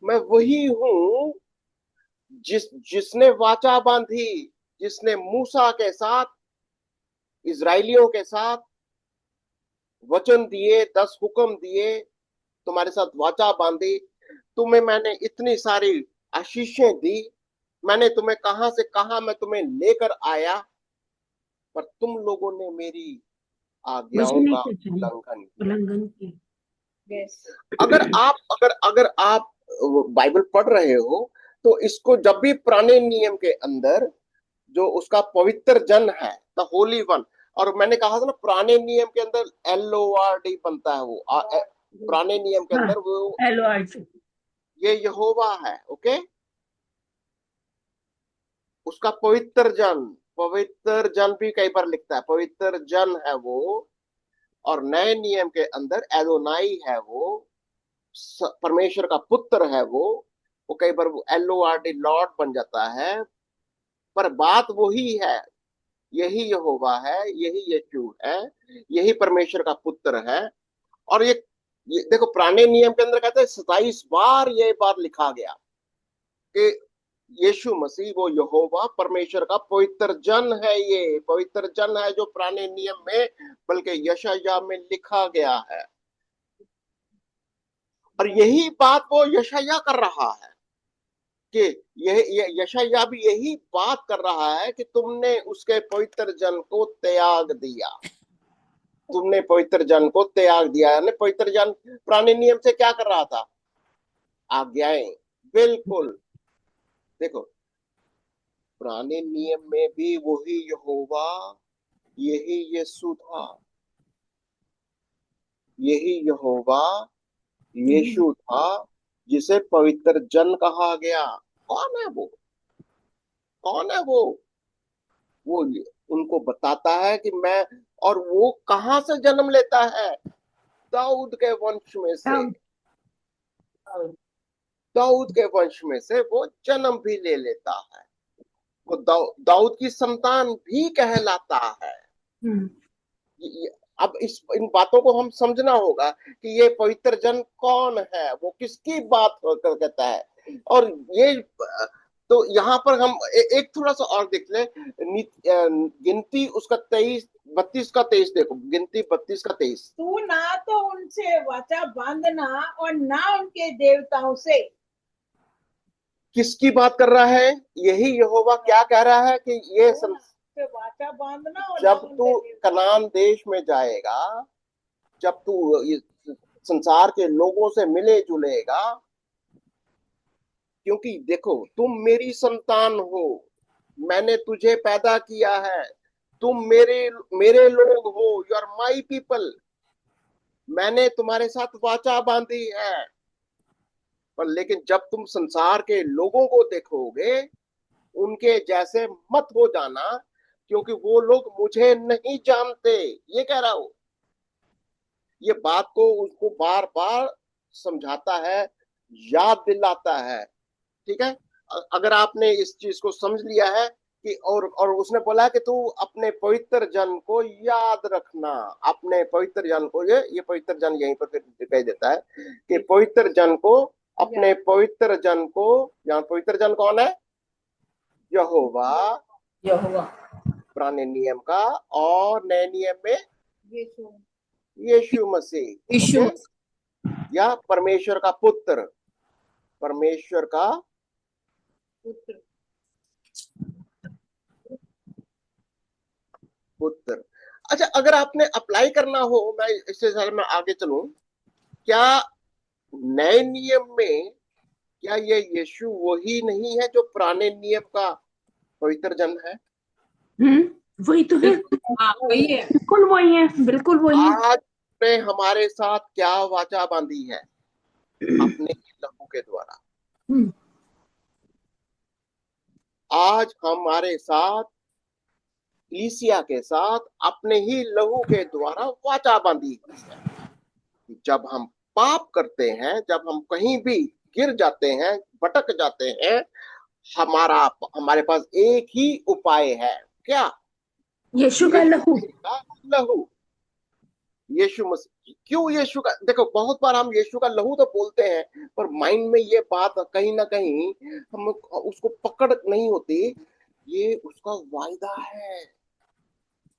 मैं वही हूं जिसने वाचा बांधी, जिसने मूसा के साथ, इजराइलियों के साथ वचन दिए, 10 हुक्म दिए, तुम्हारे साथ वाचा बांधी, तुम्हें मैंने इतनी सारी आशीषें दी, मैंने तुम्हें कहां से कहां मैं तुम्हें लेकर आया, पर तुम लोगों ने मेरी आज्ञाओं वचन का के चली उल्लंघन किया। उल्लंघन की। यस, अगर आप बाइबल पढ़ रहे हो तो इसको जब भी पुराने नियम के अंदर जो उसका पवित्र जन है, द होली वन, और मैंने कहा था ना पुराने नियम के अंदर LORD बनता है, वो पुराने नियम के हाँ, अंदर वो LORD। ये यहोवा है, ओके। उसका पवित्र जन भी कई बार लिखता है, पवित्र जन है वो। और नए नियम के अंदर एदोनाई है वो, परमेश्वर का पुत्र है वो कई बार वो LORD लॉर्ड बन जाता है, पर बात वही है, यही यहोवा है, यही यीशु है, यही परमेश्वर का पुत्र है। और ये देखो पुराने नियम के अंदर कहते हैं 27 बार ये बात लिखा गया कि यीशु मसीह वो यहोवा परमेश्वर का पवित्र जन है, ये पवित्र जन है जो पुराने नियम में बल्कि यशायाह में लिखा गया है। और यही बात वो यशायाह कर रहा है कि यह यशायाह भी यही बात कर रहा है कि तुमने उसके पवित्र जन को त्याग दिया, तुमने पवित्र जन को त्याग दिया। यानी पवित्र जन पुराने नियम से क्या कर रहा था? आज्ञाएं। बिल्कुल, देखो पुराने नियम में भी वही यहोवा, यही यीशु था, यही यहोवा यीशु था जिसे पवित्र जन कहा गया। कौन है वो? कौन है वो उनको बताता है कि मैं, और वो कहां से जन्म लेता है? दाऊद के वंश में से, दाऊद के वंश में से वो जन्म भी ले लेता है, वो दाऊद की संतान भी कहलाता है। अब इन बातों को हम समझना होगा कि ये पवित्र जन कौन है, वो किसकी बात कहता है। और ये तो यहाँ पर हम एक थोड़ा सा और देख ले, गिनती उसका 32 का 23 देखो, गिनती 32 का 23। तू ना तो उनसे वाचा बांधना और ना उनके देवताओं से। किसकी बात कर रहा है? यही यहोवा क्या कह रहा है कि ये वाचा बांधना और जब तू कनान देश में जाएगा, जब तू संसार के लोगों से मिले जुलेगा, क्योंकि देखो तुम मेरी संतान हो, मैंने तुझे पैदा किया है, तुम मेरे मेरे लोग हो, यू आर माई पीपल, मैंने तुम्हारे साथ वाचा बांधी है। पर लेकिन जब तुम संसार के लोगों को देखोगे, उनके जैसे मत हो जाना, क्योंकि वो लोग मुझे नहीं जानते। ये कह रहा हूं, ये बात को उसको बार बार समझाता है, याद दिलाता है। ठीक है, अगर आपने इस चीज को समझ लिया है कि और उसने बोला कि तू अपने पवित्र जन को याद रखना, अपने पवित्र जन को, ये पवित्र जन यहीं पर फिर कह देता है कि पवित्र जन को, अपने पवित्र जन को, यहाँ पवित्र जन कौन है? यहोवा, यहोवा पुराने नियम का, और नए नियम में यीशु मसीह, यीशु या परमेश्वर का पुत्र, परमेश्वर का पुत्र। अच्छा, अगर आपने अप्लाई करना हो, मैं इससे साल में आगे चलूं, क्या नए नियम में क्या ये यीशु वही नहीं है जो पुराने नियम का पवित्र जन है? वही तो है, वही है, बिल्कुल वही है, बिल्कुल वही है। आज ने हमारे साथ क्या वाचा बांधी है? अपने लहू के द्वारा। आज हमारे साथ, कलीसिया के साथ, अपने ही लहू के द्वारा वाचा बांधी है। जब हम पाप करते हैं, जब हम कहीं भी गिर जाते हैं, भटक जाते हैं, हमारे पास एक ही उपाय है, क्या? यीशु का लहू। लहू। यीशु मसीह, क्यों यीशु का, देखो बहुत बार हम यीशु का लहू तो बोलते हैं, पर माइंड में ये बात कहीं ना कहीं हम उसको पकड़ नहीं होती। ये उसका वायदा है,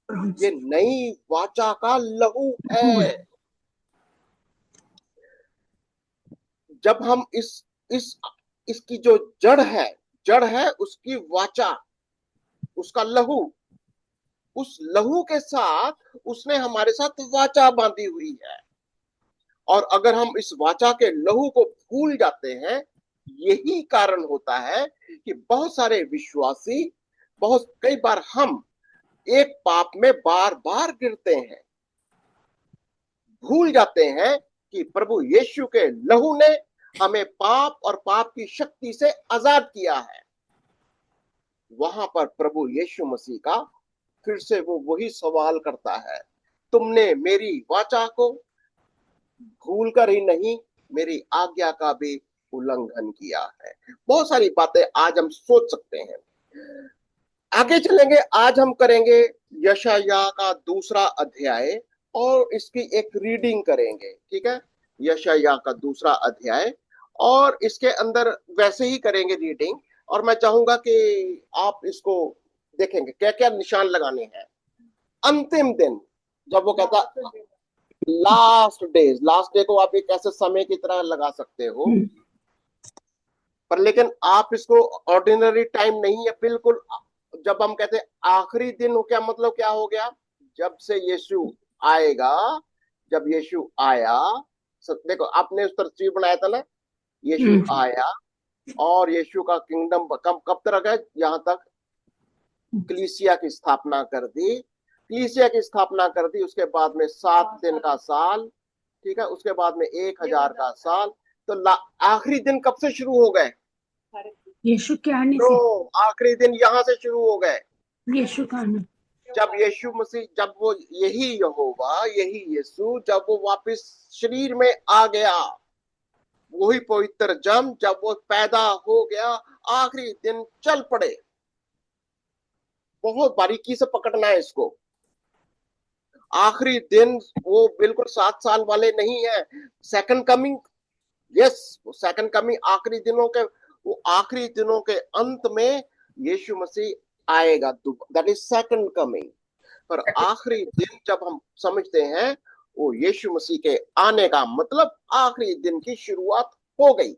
ये नई वाचा का लहू है। जब हम इस इसकी जो जड़ है उसकी वाचा, उसका लहू, उस लहू के साथ उसने हमारे साथ वाचा बांधी हुई है। और अगर हम इस वाचा के लहू को भूल जाते हैं, यही कारण होता है कि बहुत सारे विश्वासी, बहुत कई बार हम एक पाप में बार बार गिरते हैं, भूल जाते हैं कि प्रभु यीशु के लहू ने हमें पाप और पाप की शक्ति से आजाद किया है। वहां पर प्रभु यीशु मसीह का फिर से वो वही सवाल करता है, तुमने मेरी वाचा को भूल कर ही नहीं, मेरी आज्ञा का भी उल्लंघन किया है। बहुत सारी बातें आज हम सोच सकते हैं। आगे चलेंगे, आज हम करेंगे यशायाह का 2 अध्याय और इसकी एक रीडिंग करेंगे, ठीक है। यशायाह का 2 अध्याय, और इसके अंदर वैसे ही करेंगे रीडिंग, और मैं चाहूंगा कि आप इसको देखेंगे क्या क्या निशान लगाने हैं। अंतिम दिन, जब वो कहता लास्ट डे को आप एक ऐसे समय की तरह लगा सकते हो, पर लेकिन आप इसको ऑर्डिनरी टाइम नहीं है बिल्कुल। जब हम कहते हैं आखिरी दिन हो, क्या मतलब क्या हो गया? जब से यीशु आएगा, जब यीशु आया, देखो आपने उस तस्वीर बनाया था ना, यीशु आया और यीशु का किंगडम कब तक है? यहाँ तक कलीसिया की स्थापना कर दी, उसके बाद में 7 दिन का साल, ठीक है, उसके बाद में 1000 का साल। तो आखिरी दिन कब से शुरू हो गए? यीशु के आने से। तो आखिरी दिन यहाँ से शुरू हो गए, यीशु का आना। जब यीशु मसीह, जब वो यही यहोवा, यही यीशु, जब वो वापस शरीर में आ गया, वही पवित्र जन जब वो पैदा हो गया, आखिरी दिन चल पड़े। बहुत बारीकी से पकड़ना है इसको। आखिरी दिन वो बिल्कुल 7 साल वाले नहीं है। Second coming, yes, second coming, आखिरी दिनों के, वो आखिरी दिनों के अंत में यीशु मसीह आएगा, दैट इज सेकंड कमिंग। पर आखिरी दिन जब हम समझते हैं, वो यीशु मसीह के आने का मतलब आखिरी दिन की शुरुआत हो गई,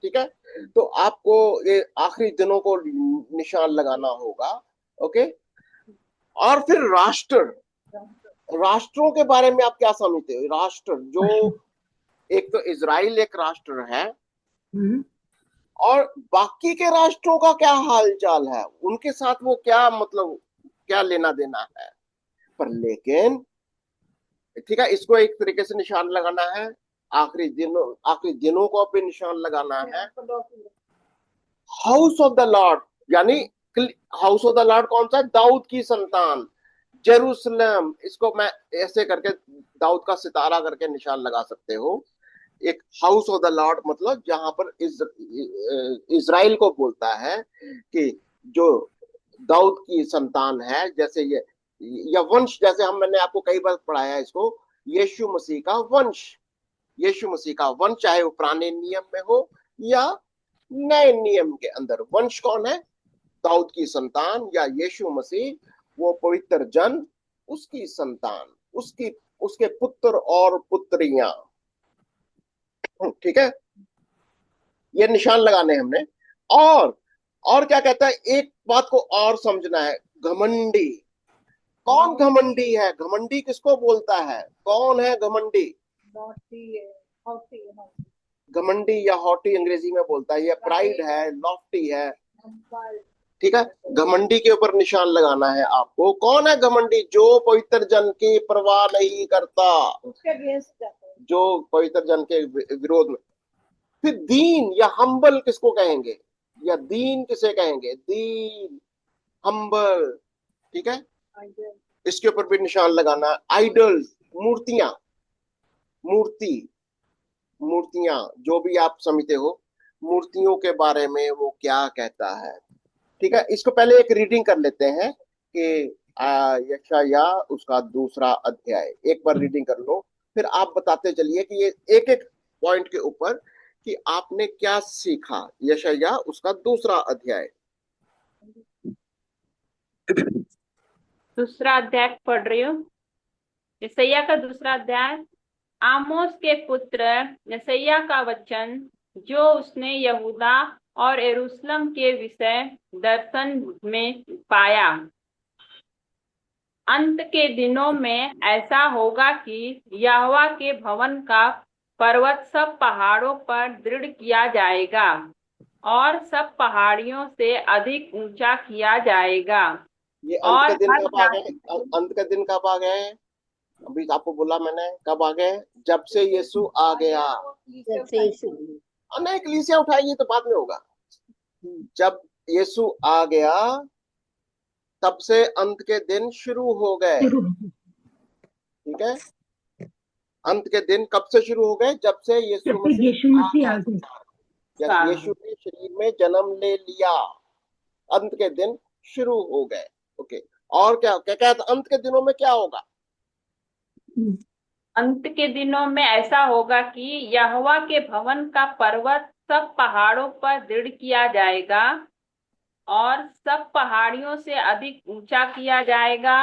ठीक है। तो आपको ये आखिरी दिनों को निशान लगाना होगा, ओके। और फिर राष्ट्रों के बारे में आप क्या समझते हो? राष्ट्र, जो एक तो इजराइल एक राष्ट्र है, और बाकी के राष्ट्रों का क्या हाल चाल है, उनके साथ वो क्या, मतलब क्या लेना देना है। पर लेकिन ठीक है, इसको एक तरीके से निशान लगाना है। आखिरी दिनों को भी निशान लगाना है। हाउस ऑफ द लॉर्ड, यानी हाउस ऑफ द लॉर्ड कौन सा? दाऊद की संतान, जेरूसलम। इसको मैं ऐसे करके दाऊद का सितारा करके निशान लगा सकते हो। एक हाउस ऑफ द लॉर्ड मतलब जहां पर इजराइल को बोलता है कि जो दाऊद की संतान है, जैसे ये या वंश, जैसे मैंने आपको कई बार पढ़ाया है इसको, यीशु मसीह का वंश। यीशु मसीह का वंश, चाहे वो पुराने नियम में हो या नए नियम के अंदर, वंश कौन है? दाऊद की संतान या यीशु मसीह, वो पवित्र जन, उसकी संतान, उसके पुत्र और पुत्रियां, ठीक है। ये निशान लगाने हमने। और क्या कहता है, एक बात को और समझना है, घमंडी। कौन घमंडी है? घमंडी किसको बोलता है? कौन है घमंडी? घमंडी या हॉटी अंग्रेजी में बोलता है, ये प्राइड है, लॉफ्टी है, ठीक है। घमंडी के ऊपर निशान लगाना है आपको। कौन है घमंडी? जो पवित्र जन की परवाह नहीं करता, जो पवित्र जन के विरोध में। फिर दीन या हम्बल किसको कहेंगे? या दीन किसे कहेंगे? दीन, हम्बल, ठीक है। इसके ऊपर भी निशान लगाना। आइडल, मूर्तियां, जो भी आप समझते हो, मूर्तियों के बारे में वो क्या कहता है, ठीक है। इसको पहले एक रीडिंग कर लेते हैं कि यशाया उसका 2 अध्याय एक बार रीडिंग कर लो, फिर आप बताते चलिए कि ये एक एक पॉइंट के ऊपर कि आपने क्या सीखा। यशाया उसका 2 अध्याय। दूसरा अध्याय पढ़ रही हूँ। यशायाह का 2 अध्याय। आमोस के पुत्र यशायाह का वचन जो उसने यहूदा और यरूशलेम के विषय दर्शन में पाया। अंत के दिनों में ऐसा होगा कि यहोवा के भवन का पर्वत सब पहाड़ों पर दृढ़ किया जाएगा और सब पहाड़ियों से अधिक ऊंचा किया जाएगा। ये अंत और के दिन हर कब आ गए? अंत के दिन कब आ गए? अभी आपको बोला मैंने, कब आ गए? जब से यीशु आ गया। नहीं, कलीसिया उठाएगी तो बाद में होगा। जब यीशु आ गया तब से अंत के दिन शुरू हो गए। ठीक है, अंत के दिन कब से शुरू हो गए? जब से यीशु मसीह आ गया। यीशु ने शरीर में जन्म ले लिया, अंत के दिन शुरू हो गए। ओके, और क्या क्या क्या अंत के दिनों में क्या होगा? अंत के दिनों में ऐसा होगा कि यहोवा के भवन का पर्वत सब पहाड़ों पर दृढ़ किया जाएगा और सब पहाड़ियों से अधिक ऊंचा किया जाएगा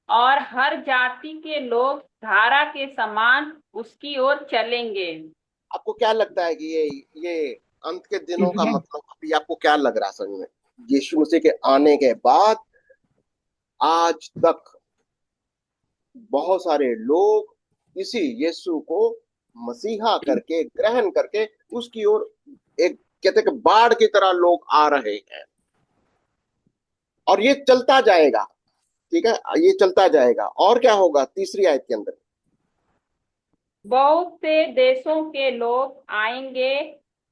और हर जाति के लोग धारा के समान उसकी ओर चलेंगे। आपको क्या लगता है कि ये अंत के दिनों का मतलब अभी आपको क्या लग रहा है समझ में? यीशु मसीह के आने के बाद आज तक बहुत सारे लोग इसी यीशु को मसीहा करके ग्रहण करके उसकी ओर एक कहते कि बाढ़ की तरह लोग आ रहे हैं, और ये चलता जाएगा। ठीक है, ये चलता जाएगा। और क्या होगा? तीसरी आयत के अंदर बहुत से देशों के लोग आएंगे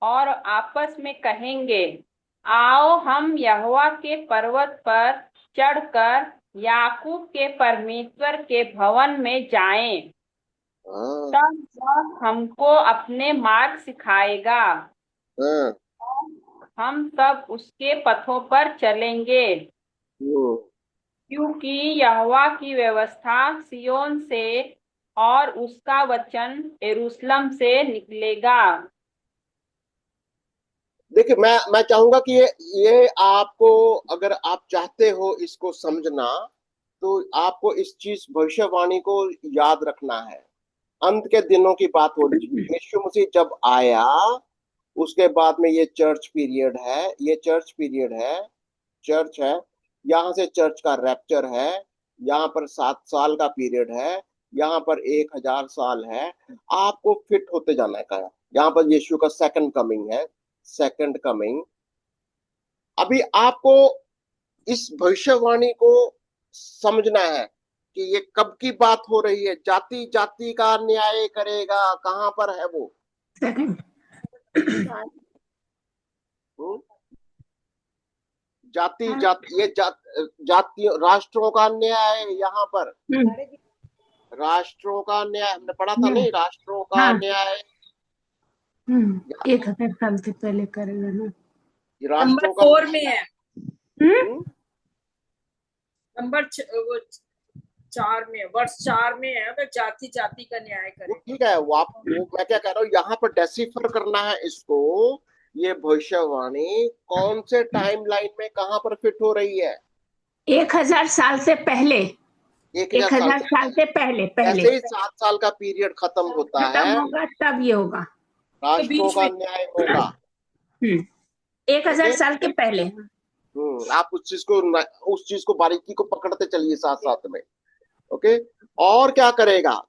और आपस में कहेंगे, आओ हम यहोवा के पर्वत पर चढ़कर याकूब के परमेश्वर के भवन में जाएं। हाँ, तब वह हमको अपने मार्ग सिखाएगा। हाँ, हम सब उसके पथों पर चलेंगे, हम्म। क्योंकि यहोवा की व्यवस्था सिय्योन से और उसका वचन यरूशलेम से निकलेगा। देखिए, मैं चाहूंगा कि ये आपको, अगर आप चाहते हो इसको समझना, तो आपको इस चीज भविष्यवाणी को याद रखना है। अंत के दिनों की बात हो रही है। यीशु मसीह जब आया उसके बाद में ये चर्च पीरियड है, ये चर्च पीरियड है, चर्च है। यहाँ से चर्च का रैप्चर है, यहाँ पर 7 साल का पीरियड है, यहाँ पर 1000 साल है। आपको फिट होते जाना है। कहा यहाँ पर यीशु का सेकंड कमिंग है, सेकंड कमिंग। अभी आपको इस भविष्यवाणी को समझना है कि ये कब की बात हो रही है। जाति जाति का न्याय करेगा, कहां पर है वो? हम्म? जाति जाति ये जाति राष्ट्रों का न्याय यहाँ पर, राष्ट्रों का न्याय हमने पढ़ा था नहीं? राष्ट्रों का न्याय 1000 साल से पहले करेगा ना। नंबर राष्ट्रों का 4 में है। नंबर वो 4 में, वर्ष 4 में है, अगर जाति जाति का न्याय वो करे। ठीक है, वो मैं क्या कह रहा हूँ, यहाँ पर डेसिफर करना है इसको। ये भविष्यवाणी कौन से टाइम लाइन में कहां पर फिट हो रही है? 1000 साल से पहले, 1000 साल से पहले ऐसे ही 7 साल का पीरियड खत्म होता है, खत्म होगा तब ये होगा। राष्ट्रों का न्याय होगा। 1000 साल के पहले। आप उस चीज को बारीकी को पकड़ते चलिए साथ साथ में। ओके, और क्या करेगा?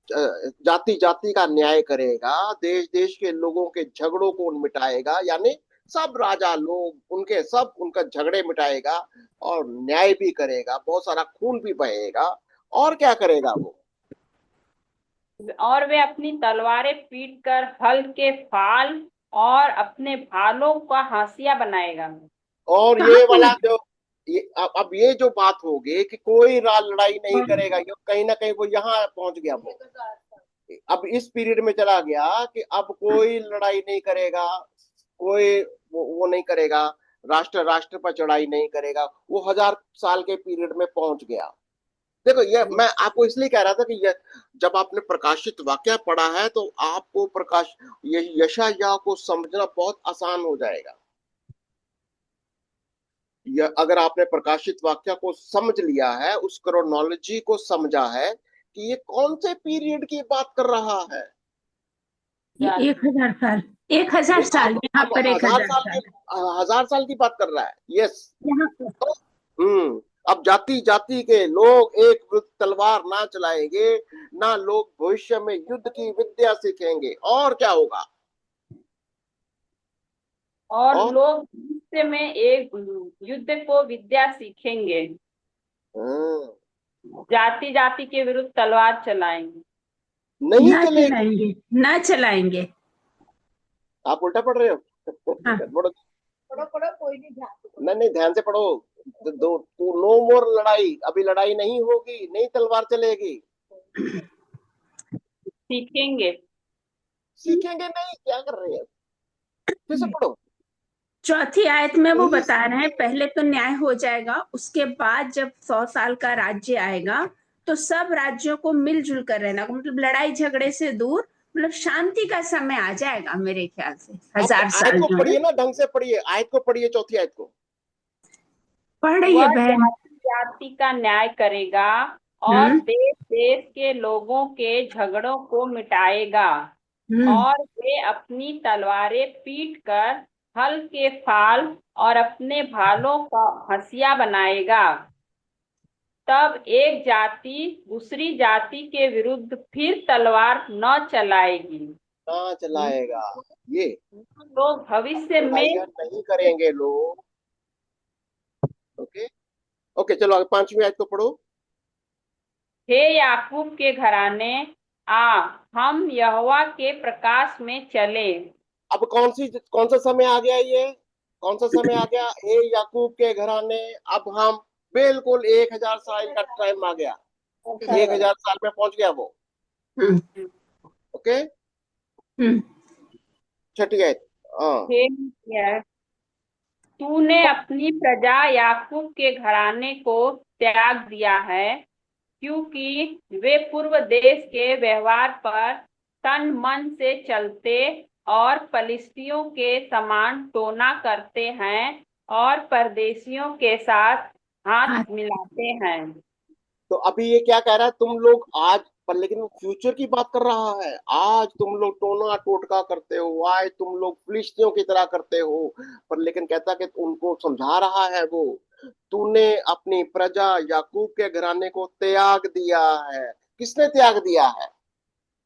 जाति जाति का न्याय करेगा, देश देश के लोगों के झगड़ों को मिटाएगा, यानी सब राजा लोग उनका झगड़े मिटाएगा और न्याय भी करेगा, बहुत सारा खून भी बहेगा। और क्या करेगा वो? और वे अपनी तलवारें पीट कर हल के फाल और अपने भालों का हाशिया बनाएगा। और ये वाला जो अब ये जो बात होगी कि कोई लड़ाई नहीं करेगा, ये कहीं ना कहीं वो यहाँ पहुंच गया। वो अब इस पीरियड में चला गया कि अब कोई लड़ाई नहीं करेगा, कोई वो नहीं करेगा। राष्ट्र राष्ट्र पर चढ़ाई नहीं करेगा। वो 1000 साल के पीरियड में पहुंच गया। देखो, ये मैं आपको इसलिए कह रहा था कि ये जब आपने प्रकाशित वाक्य पढ़ा है तो आपको ये यशायाह को समझना बहुत आसान हो जाएगा। अगर आपने प्रकाशित वाक्य को समझ लिया है, उस क्रोनोलॉजी को समझा है कि ये कौन से पीरियड की बात कर रहा है। 1000 साल, 1000 साल, यहाँ अब पर 1000 साल 1000 साल, 1000 साल की बात कर रहा है। यस। यहाँ पर। अब जाति जाति के लोग एक विरुद्ध तलवार ना चलाएंगे, ना लोग भविष्य में युद्ध की विद्या सीखेंगे। और क्या होगा? और लोग भविष्य में एक युद्ध को विद्या सीखेंगे, जाति जाति के विरुद्ध तलवार चलाएंगे, नहीं ना चलेगी। चलाएंगे, ना चलाएंगे। आप उल्टा पढ़ रहे हो। हाँ। पढ़ो पढ़ो पढ़ो, कोई नहीं, ध्यान से पढ़ो। नहीं, ध्यान से पढ़ो। नो मोर लड़ाई, अभी लड़ाई नहीं होगी, नहीं तलवार चलेगी। सीखेंगे। सीखेंगे नहीं, क्या कर रहे हैं? फिर से पढ़ो। चौथी आयत में वो बता रहे हैं पहले तो न्याय हो जाएगा, उसके बाद जब 100 साल का राज्य आएगा तो सब राज्यों को मिलजुल कर रहना, मतलब लड़ाई झगड़े से दूर, मतलब शांति का समय आ जाएगा मेरे ख्याल से। अब 1000 आयत साल को जो पढ़िए है। ना, ढंग से पढ़िए आयत को, पढ़िए चौथी आयत को। पढ़ रही वह है बहन। जाति जाति का न्याय करेगा और देश देश के लोगों के झगड़ों को मिटाएगा, और वे अपनी तलवारें पीट कर हल के फाल और अपने भालों का हंसिया बनाएगा। तब एक जाति दूसरी जाति के विरुद्ध फिर तलवार न चलाएगी। कहाँ चलाएगा? ये लोग भविष्य में लड़ाइयाँ नहीं करेंगे लोग। ओके ओके, चलो आगे 5वीं आयत को पढ़ो। हे याकूब के घराने, आ हम यहोवा के प्रकाश में चले। अब कौन सा समय आ गया? ये कौन सा समय आ गया? हे याकूब के घराने, अब हम बिल्कुल 1000 साल का टाइम आ गया। 1000 साल में पहुंच गया वो। ओके, छठी आयत। हाँ, हे तूने अपनी प्रजा याकूब के घराने को त्याग दिया है, क्योंकि वे पूर्व देश के व्यवहार पर तन मन से चलते और पलिश्तियों के समान टोना करते हैं और परदेशियों के साथ हाथ मिलाते हैं। तो अभी ये क्या कह रहा है? तुम लोग आज पर, लेकिन वो फ्यूचर की बात कर रहा है। आज तुम लोग टोना टोटका करते हो, आज तुम लोग फिलिस्तियों की तरह करते हो, पर लेकिन कहता कि उनको समझा रहा है वो, तूने अपनी प्रजा याकूब के घराने को त्याग दिया है। किसने त्याग दिया है?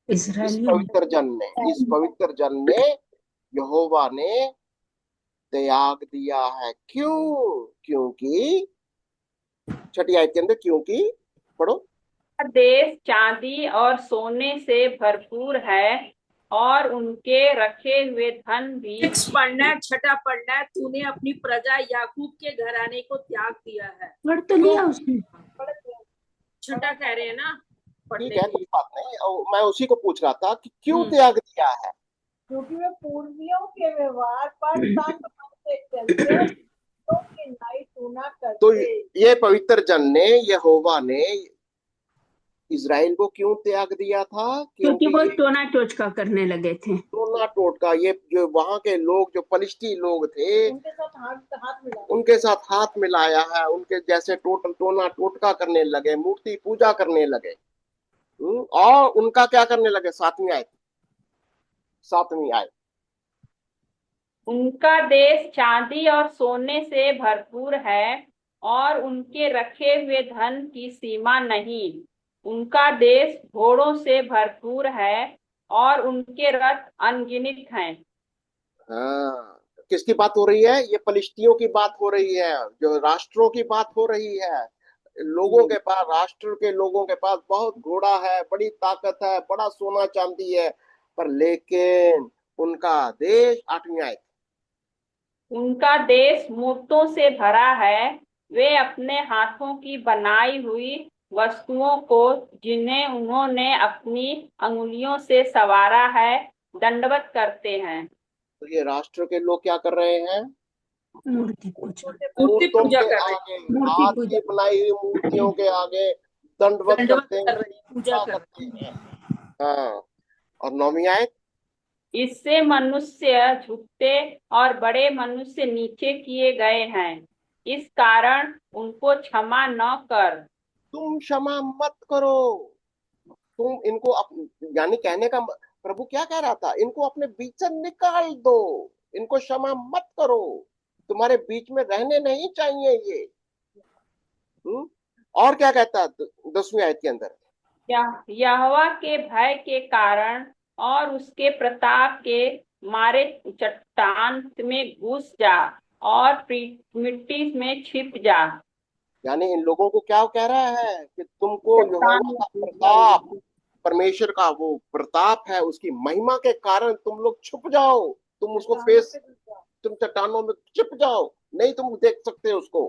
इस पवित्र जन ने, इस पवित्र जन ने, यहोवा ने त्याग दिया है। क्यों? क्योंकि छठी आयत के अंदर क्योंकि, पढ़ो। देश चांदी और सोने से भरपूर है और उनके रखे हुए धन भी। 6 पढ़ना है, छठा पढ़ना है। तूने अपनी प्रजा याकूब के घराने को त्याग दिया है। पढ़ तो लिया उसने। छठा कह रहे हैं ना, पढ़ने ठीक है, के कोई लिए। बात नहीं। मैं उसी को पूछ रहा था कि क्यों त्याग दिया है। क्योंकि वे पूर्वियों के व्यवहार पर तन मन से चलते, तो की नाई टूना तो करते। ये पवित्र जन ने, यहोवा ने इज़राइल को क्यों त्याग दिया था? क्योंकि वो क्योंकि टोना टोचका करने लगे थे। टोना टोटका, ये जो वहां के लोग, जो फलिश्ती लोग थे, उनके साथ हाथ हाथ मिला, उनके साथ हाथ मिलाया है, उनके जैसे टोना टोटका करने लगे, मूर्ति पूजा करने लगे। और उनका क्या करने लगे? 7वीं आयत। उनका देश चांदी और सोने से भरपूर है और उनके रखे हुए धन की सीमा नहीं। उनका देश घोड़ों से भरपूर है और उनके रथ अनगिनत हैं। हाँ, किसकी बात हो रही है? ये फलिश्तियों की बात हो रही है, जो राष्ट्रों की बात हो रही है। लोगों के पास, राष्ट्र के लोगों के पास बहुत घोड़ा है, बड़ी ताकत है, बड़ा सोना चांदी है, पर लेकिन उनका देश, 8वीं आयत, उनका देश मूर्तों से भरा है। वे अपने हाथों की बनाई हुई वस्तुओं को, जिन्हें उन्होंने अपनी अंगुलियों से संवारा है, दंडवत करते हैं। तो ये राष्ट्र के लोग क्या कर रहे हैं? मूर्ति पूजा। मूर्ति मूर्तों पूजा के कर रहे हैं, आगे, मूर्ति हाथ पूजा। की बनाई हुई मूर्तियों के आगे दंडवत दंडवत करते हैं, कर रहे हैं, पूजा पूजा कर करते रहे हैं। हैं। हाँ, और 9वीं आयत, इससे मनुष्य झुकते और बड़े मनुष्य नीचे किए गए हैं, इस कारण उनको क्षमा न कर। तुम क्षमा मत करो, तुम इनको यानी कहने का प्रभु क्या कह रहा था, इनको अपने बीच से निकाल दो, इनको क्षमा मत करो, तुम्हारे बीच में रहने नहीं चाहिए ये। और क्या कहता है 10वीं आयत के अंदर, यहोवा के भय के कारण और उसके प्रताप के मारे चट्टान में घुस जा और मिट्टी में छिप जा। यानी इन लोगों को क्या कह रहा है कि तुमको चट्टान यहोवा में का घुस प्रताप, जाओ। परमेश्वर का वो प्रताप है, उसकी महिमा के कारण तुम लोग छुप जाओ, तुम उसको फेस, तुम चट्टानों में छिप जाओ, नहीं तुम देख सकते उसको।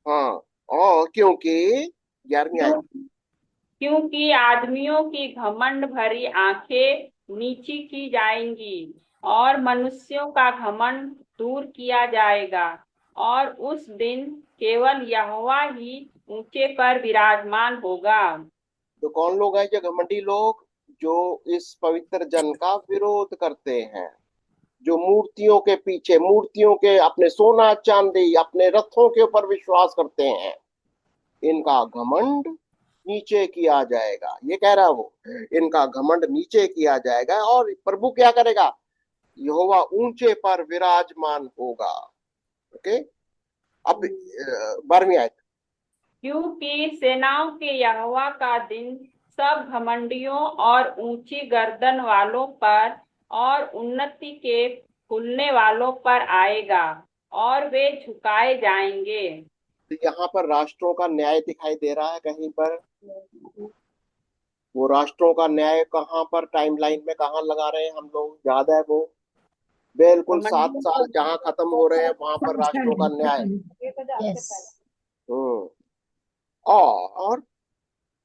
हाँ, और क्योंकि 11वीं आयत, क्योंकि आदमियों की घमंड भरी आंखें नीची की जाएंगी और मनुष्यों का घमंड दूर किया जाएगा, और उस दिन केवल यहोवा ही ऊंचे पर विराजमान होगा। तो कौन लोग हैं ये घमंडी लोग, जो इस पवित्र जन का विरोध करते हैं, जो मूर्तियों के पीछे, मूर्तियों के अपने सोना चांदी अपने रथों के ऊपर विश्वास करते हैं, इनका घमंड नीचे किया जाएगा, ये कह रहा है वो, इनका घमंड नीचे किया जाएगा और प्रभु क्या करेगा, यहोवा ऊंचे पर विराजमान होगा। ओके, अब 12वीं आयत, क्योंकि सेनाओं के यहोवा का दिन सब घमंडियों और ऊंची गर्दन वालों पर और उन्नति के फूलने वालों पर आएगा, और वे झुकाए जाएंगे। तो यहाँ पर राष्ट्रों का न्याय दिखाई दे रहा है कहीं पर, वो राष्ट्रों का न्याय कहाँ पर टाइमलाइन में कहाँ लगा रहे हैं हम लोग, याद है वो, बिल्कुल 7 साल जहाँ खत्म हो रहे हैं वहां पर राष्ट्रों का न्याय। 1000 से यस। पहले। हम्म, और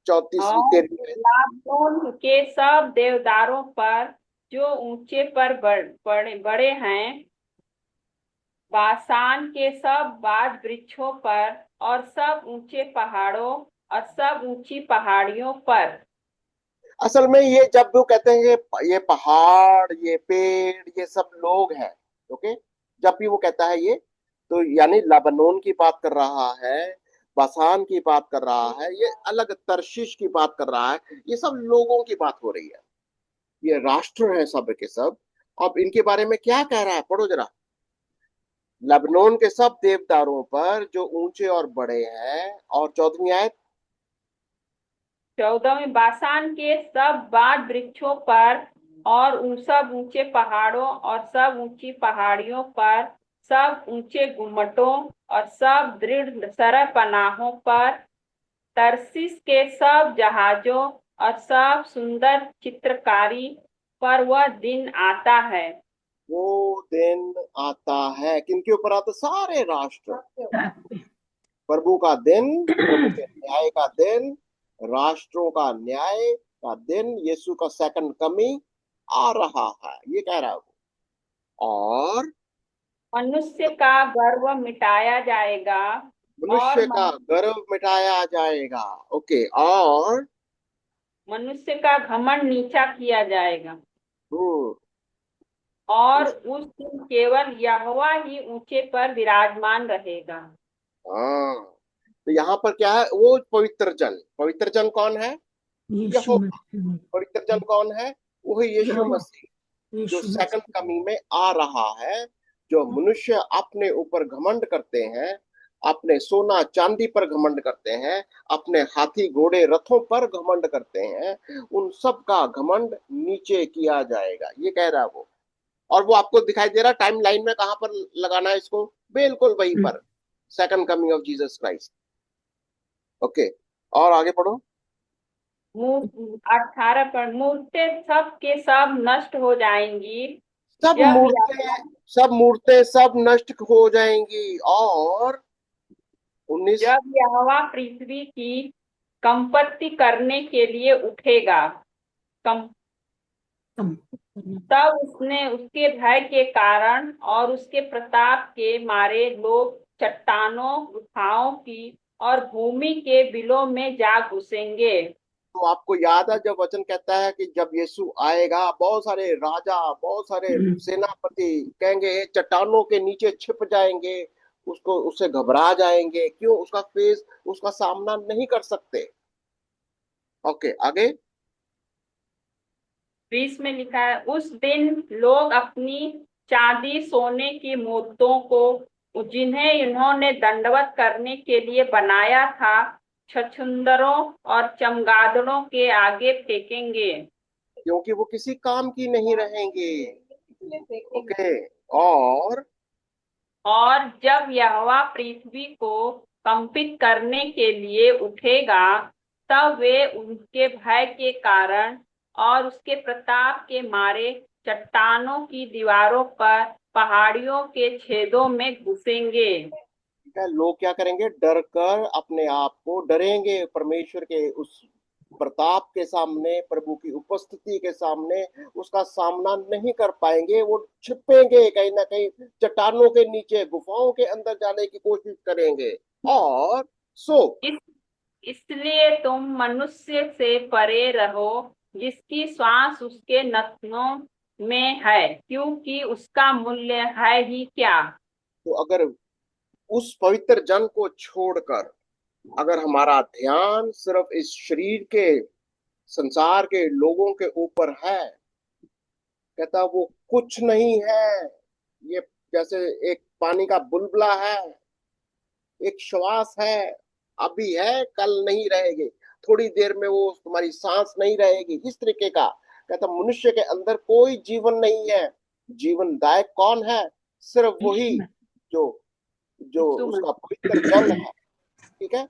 34वीं और 13वीं, लाबानोन के सब देवदारों पर जो ऊंचे पर बड़े बड़े हैं, बाशान के सब बाज वृक्षों पर और सब ऊंचे पहाड़ों और सब ऊंची पहाड़ियों पर। असल में ये जब वो कहते हैं ये पहाड़, ये पेड़, ये सब लोग हैं, ओके, जब भी वो कहता है ये, तो यानी लबनोन की बात कर रहा है, बसान की बात कर रहा है, ये अलग तरशीश की बात कर रहा है, ये सब लोगों की बात हो रही है, ये राष्ट्र है सब के सब। अब इनके बारे में क्या कह रहा है, पढ़ो जरा, लबनोन के सब देवदारों पर जो ऊंचे और बड़े हैं, और 14वीं आयत, 14 में बाशान के सब बाज वृक्षों पर और उन सब ऊंचे पहाड़ों और सब ऊंची पहाड़ियों पर, सब ऊंचे गुम्मटों और सब दृढ़ सरपनाहों पर, तरसीस के सब जहाजों और सब सुंदर चित्रकारी पर वह दिन आता है। वो दिन आता है, किनके ऊपर आता, सारे राष्ट्र, प्रभु का दिन, प्रभु के न्याय का दिन, राष्ट्रों का न्याय का दिन, यीशु का सेकंड कमिंग आ रहा है, ये कह रहा है वो। और मनुष्य का गर्व मिटाया जाएगा और मनुष्य का गर्व मिटाया जाएगा, ओके, और मनुष्य का घमंड नीचा किया जाएगा, हम्म, और उस दिन केवल यहोवा ही ऊंचे पर विराजमान रहेगा। हाँ, तो यहाँ पर क्या है, वो पवित्र जन कौन है, यीशु यहोवा, मसीह। पवित्र जन कौन है, वो है यीशु यहोवा, मसीह, जो यीशु सेकंड मसीह। कमिंग में आ रहा है। जो मनुष्य अपने ऊपर घमंड करते हैं, अपने सोना चांदी पर घमंड करते हैं, अपने हाथी घोड़े रथों पर घमंड करते हैं, उन सब का घमंड नीचे किया जाएगा, ये कह रहा है वो। और वो आपको दिखाई दे रहा टाइम लाइन में कहां पर लगाना है इसको, बिल्कुल वहीं पर, second coming of Jesus Christ. Okay, और आगे पढ़ो, 18 पर मूर्तें सब के सब नष्ट हो जाएंगी सब जब मूर्तें, सब मूर्तें सब नष्ट हो जाएंगी, और 19, जब यहोवा पृथ्वी की संपत्ति करने के लिए उठेगा। कम तब उसने उसके भय के कारण और उसके प्रताप के मारे लोग चट्टानों, गुफाओं की और भूमि के बिलों में जा घुसेंगे। तो आपको याद है जब वचन कहता है कि जब यीशु आएगा, बहुत सारे राजा, बहुत सारे सेनापति कहेंगे चट्टानों के नीचे छिप जाएंगे, उसको उससे घबरा जाएंगे, क्यों? उसका फेस, उसका सामना नहीं कर सकते। ओके, आगे। 20 में लिखा है, उस दिन लोग अपनी चांदी सोने की मूर्तों को, जिन्हें इन्होंने दंडवत करने के लिए बनाया था, छछूंदरों और चमगादड़ों के आगे फेंकेंगे। क्योंकि वो किसी काम की नहीं रहेंगे। इसलिए फेंकेंगे। ओके, और और जब यहोवा पृथ्वी को कंपित करने के लिए उठेगा, तब वे उनके भय के कारण और उसके प्रताप के मारे चट्टानों की दीवारों पर, पहाड़ियों के छेदों में घुसेंगे। क्या लोग क्या करेंगे? डर कर अपने आप को डरेंगे, परमेश्वर के उस प्रताप के सामने, प्रभु की उपस्थिति के सामने उसका सामना नहीं कर पाएंगे। वो छिपेंगे कहीं ना कहीं, चट्टानों के नीचे, गुफाओं के अंदर जाने की कोशिश करेंगे। और सो इस इसलिए तुम मनुष्य से परे रहो, जिसकी श्वास उसके नथनों में है, क्योंकि उसका मूल्य है ही क्या। तो अगर उस पवित्र जन को छोड़कर अगर हमारा ध्यान सिर्फ इस शरीर के, संसार के लोगों के ऊपर है, कहता वो कुछ नहीं है। ये जैसे एक पानी का बुलबुला है, एक श्वास है, अभी है कल नहीं रहेगी, थोड़ी देर में वो तुम्हारी सांस नहीं रहेगी, इस तरीके का। कहता मनुष्य के अंदर कोई जीवन नहीं है। जीवनदायक कौन है? सिर्फ वही जो जो उसका पवित्र जन है। ठीक है,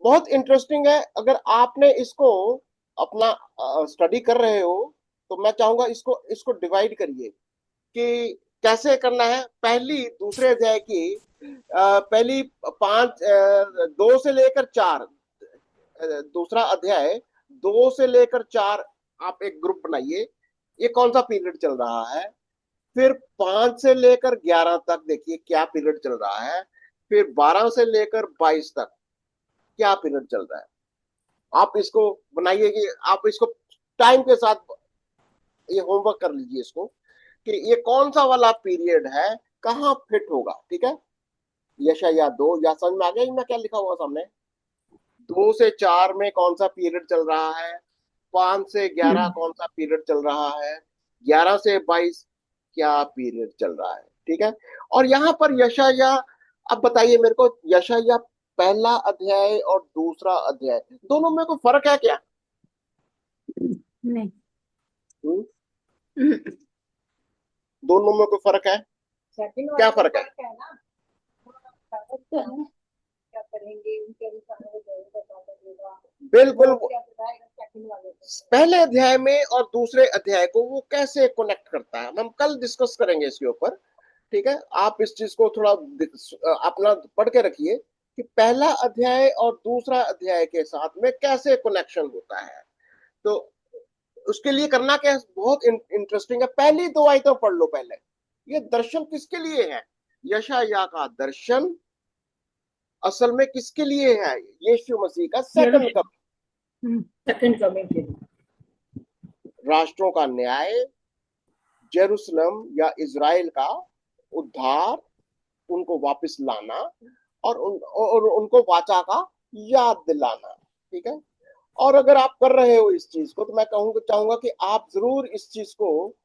बहुत इंटरेस्टिंग है। अगर आपने इसको अपना स्टडी कर रहे हो, तो मैं चाहूंगा इसको इसको डिवाइड करिए कि कैसे करना है। पहली दूसरे अध्याय की पहली पांच, 2 से लेकर 4, दूसरा अध्याय 2 से लेकर 4, आप एक ग्रुप बनाइए। ये कौन सा पीरियड चल रहा है? फिर 5 से लेकर 11 तक देखिए क्या पीरियड चल रहा है। फिर 12 से लेकर 22 तक क्या पीरियड चल रहा है। आप इसको बनाइए कि आप इसको टाइम के साथ ये होमवर्क कर लीजिए इसको, कि ये कौन सा वाला पीरियड है, कहाँ फिट होगा। ठीक है, यशायाह 2, या समझ में आ गया मैं क्या लिखा हुआ सामने? 2 से 4 में कौन सा पीरियड चल रहा है, 5 से 11 कौन सा पीरियड चल रहा है, 11 से 22 क्या पीरियड चल रहा है। ठीक है, और यहाँ पर यशायाह, अब बताइए मेरे को, यशायाह पहला अध्याय और दूसरा अध्याय, दोनों में कोई फर्क है क्या? नहीं। हुँ? दोनों में कोई फर्क है? सेकंड क्या वाले का फर्क है? फर्क है ना, क्या करेंगे उनके अनुसार वो जरूर बता देगा। बिल्कुल। वो क्या बताएगा सेकंड वाले को। पहले अध्याय में और दूसरे अध्याय को वो कैसे कनेक्ट करता है, हम कल डिस्कस करेंगे इसके ऊपर। ठीक है, आप इस चीज को थोड़ा अपना पढ़ के रखिए कि पहला अध्याय और दूसरा अध्याय के साथ में कैसे कनेक्शन होता है। तो उसके लिए करना क्या है, बहुत इंटरेस्टिंग है। पहली 2 आयतें पढ़ लो पहले। ये दर्शन किसके लिए है? यशायाह का दर्शन असल में किसके लिए है? यीशु मसीह का सेकंड कमिंग, सेकंड कमिंग के लिए। राष्ट्रों का न्याय, जेरूसलम या इज़राइल का उद्धार, उनको वापस लाना, और उनको वाचा का याद दिलाना। ठीक है, और अगर आप कर रहे हो इस चीज को, तो मैं चाहूंगा कि आप जरूर इस चीज को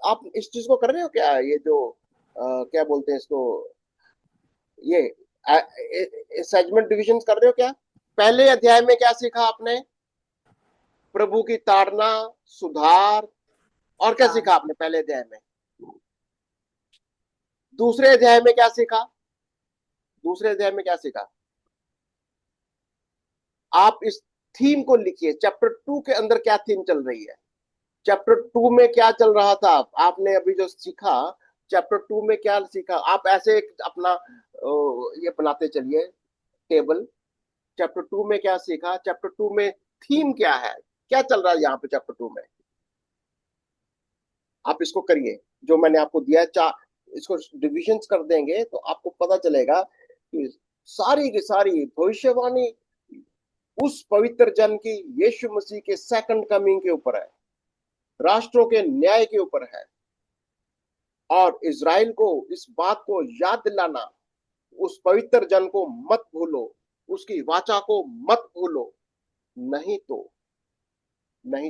आप इस चीज को कर रहे हो क्या? ये जो क्या बोलते हैं इसको, ये सेगमेंट डिविजन कर रहे हो क्या? पहले अध्याय में क्या सीखा आपने? प्रभु की ताड़ना, सुधार, और क्या सीखा आपने पहले अध्याय में? दूसरे अध्याय में क्या सीखा? दूसरे अध्याय में क्या सीखा? आप इस थीम को लिखिए, चैप्टर 2 के अंदर क्या थीम चल रही है, चैप्टर 2 में क्या चल रहा था। आपने अभी जो सीखा, चैप्टर 2 में क्या सीखा, आप ऐसे अपना ये बनाते चलिए टेबल। चैप्टर 2 में क्या सीखा, चैप्टर 2 में थीम क्या है, क्या चल रहा है यहाँ पे चैप्टर 2 में। आप इसको करिए जो मैंने आपको दिया, इसको डिविजन्स कर देंगे तो आपको पता चलेगा कि सारी की सारी भविष्यवाणी उस पवित्र जन की यीशु मसीह के सेकंड कमिंग के ऊपर है, राष्ट्रों के न्याय के ऊपर है। और इजराइल को इस बात को याद दिलाना, उस पवित्र जन को मत भूलो, उसकी वाचा को मत भूलो, नहीं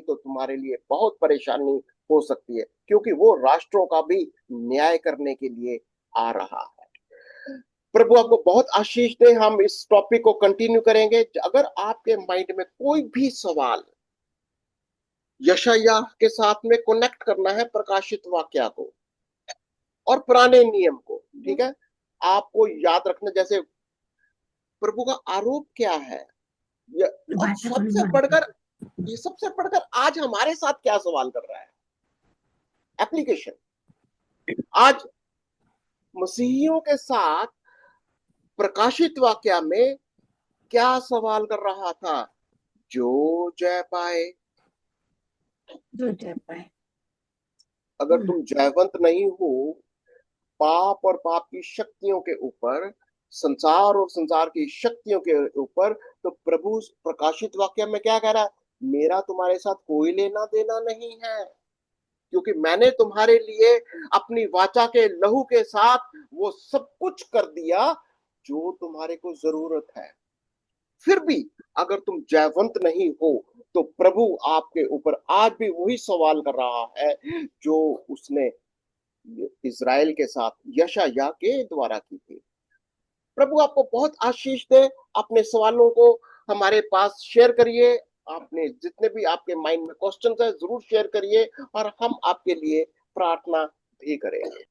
तो तुम्हारे लिए बहुत परेशानी हो सकती है, क्योंकि वो राष्ट्रों का भी न्याय करने के लिए आ रहा है। प्रभु आपको बहुत आशीष दे। हम इस टॉपिक को कंटिन्यू करेंगे। अगर आपके माइंड में कोई भी सवाल यशायाह के साथ में कनेक्ट करना है प्रकाशित वाक्य को और पुराने नियम को, ठीक है, आपको याद रखना जैसे प्रभु का आरोप क्या है, और सबसे बढ़कर आज हमारे साथ क्या सवाल कर रहा है। एप्लीकेशन आज मसीहियों के साथ प्रकाशित वाक्य में क्या सवाल कर रहा था, जो जय पाए। अगर तुम जयवंत नहीं हो पाप और पाप की शक्तियों के ऊपर, संसार और संसार की शक्तियों के ऊपर, तो प्रभु प्रकाशित वाक्य में क्या कह रहा है, मेरा तुम्हारे साथ कोई लेना देना नहीं है, क्योंकि मैंने तुम्हारे लिए अपनी वाचा के लहू के साथ वो सब कुछ कर दिया जो तुम्हारे को जरूरत है। फिर भी अगर तुम जयवंत नहीं हो तो प्रभु आपके ऊपर आज भी वही सवाल कर रहा है जो उसने इजराइल के साथ यशायाह के द्वारा की थी। प्रभु आपको बहुत आशीष दे। अपने सवालों को हमारे पास शेयर करिए, आपने जितने भी आपके माइंड में क्वेश्चंस है जरूर शेयर करिए और हम आपके लिए प्रार्थना भी करेंगे।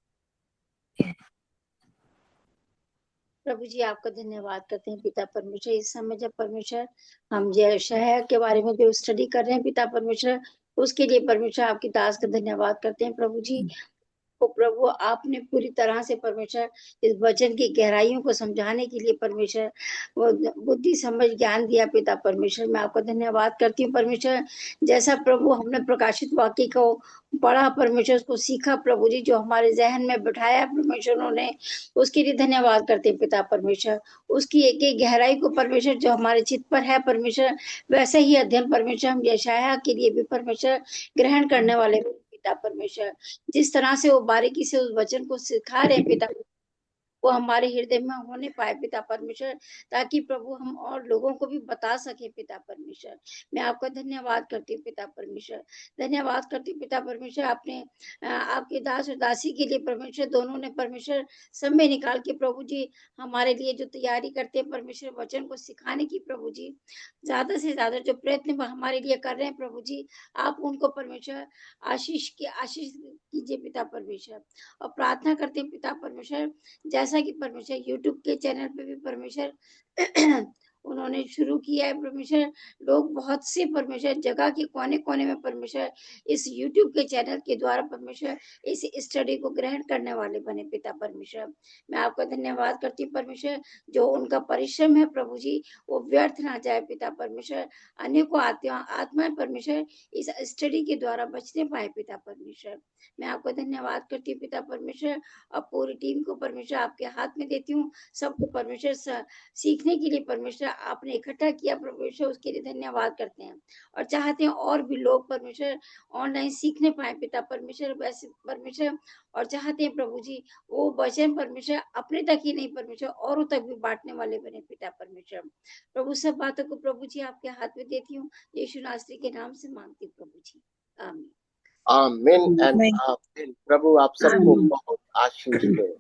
प्रभु जी आपका धन्यवाद करते हैं पिता परमेश्वर। इस समय जब परमेश्वर हम यशायाह के बारे में जो स्टडी कर रहे हैं पिता परमेश्वर, उसके लिए परमेश्वर आपकी दास का धन्यवाद करते हैं प्रभु जी। तो प्रभु आपने पूरी तरह से परमेश्वर इस वचन की गहराइयों को समझाने के लिए परमेश्वर वो बुद्धि समझ ज्ञान दिया पिता परमेश्वर। मैं आपका धन्यवाद करती हूँ परमेश्वर। जैसा प्रभु हमने प्रकाशित वाक्य को पढ़ा परमेश्वर, उसको सीखा प्रभु जी, जो हमारे जहन में बिठाया परमेश्वर उन्होंने, उसके लिए धन्यवाद करते हैं पिता परमेश्वर। उसकी एक एक गहराई को परमेश्वर जो हमारे चित्त पर है परमेश्वर, वैसे ही अध्ययन परमेश्वर हम यशायाह के लिए भी परमेश्वर ग्रहण करने वाले पिता परमेश्वर। जिस तरह से वो बारीकी से उस वचन को सिखा रहे पिता, वो हमारे हृदय में होने पाए पिता परमेश्वर, ताकि प्रभु हम और लोगों को भी बता सके पिता परमेश्वर। मैं आपका धन्यवाद करती हूँ पिता परमेश्वर, धन्यवाद करती हूँ पिता परमेश्वर। आपने आपके दास और दासी के लिए परमेश्वर दोनों ने परमेश्वर समय निकाल के प्रभु जी हमारे लिए जो तैयारी करते हैं परमेश्वर वचन को सिखाने की, प्रभु जी ज्यादा से ज्यादा जो प्रयत्न हमारे लिए कर रहे हैं प्रभु जी, आप उनको परमेश्वर आशीष कीजिए पिता परमेश्वर। और प्रार्थना करते हैं पिता परमेश्वर, जैसा कि परमेश्वर यूट्यूब के चैनल पे भी परमेश्वर उन्होंने शुरू किया है परमेश्वर, लोग बहुत से परमेश्वर जगह के कोने कोने में परमेश्वर इस यूट्यूब के चैनल के द्वारा परमेश्वर इस स्टडी को ग्रहण करने वाले बने पिता परमेश्वर। मैं आपका धन्यवाद करती हूँ परमेश्वर, जो उनका परिश्रम है प्रभु जी वो व्यर्थ ना जाए पिता परमेश्वर। अनेकों आत्माएं परमेश्वर इस स्टडी के द्वारा बचने पाए पिता परमेश्वर। मैं आपको धन्यवाद करती हूँ पिता परमेश्वर, और पूरी टीम को परमेश्वर आपके हाथ में देती हूँ। सबको परमेश्वर सीखने के लिए परमेश्वर आपने इकट्ठा किया परमेश्वर, उसके लिए धन्यवाद करते हैं और चाहते हैं और भी लोग परमेश्वर ऑनलाइन सीखने पाए पिता परमेश्वर वैसे परमेश्वर, और चाहते हैं प्रभु जी वो वचन परमेश्वर अपने तक ही नहीं परमेश्वर औरों तक भी बांटने वाले बने पिता परमेश्वर। प्रभु सब बातों को प्रभु जी आपके हाथ में देती हूँ, यीशु नासरी के नाम से मांगती हूँ प्रभु जी, आमीन। आमीन एंड आमीन। प्रभु आप सबको बहुत आशीष दे।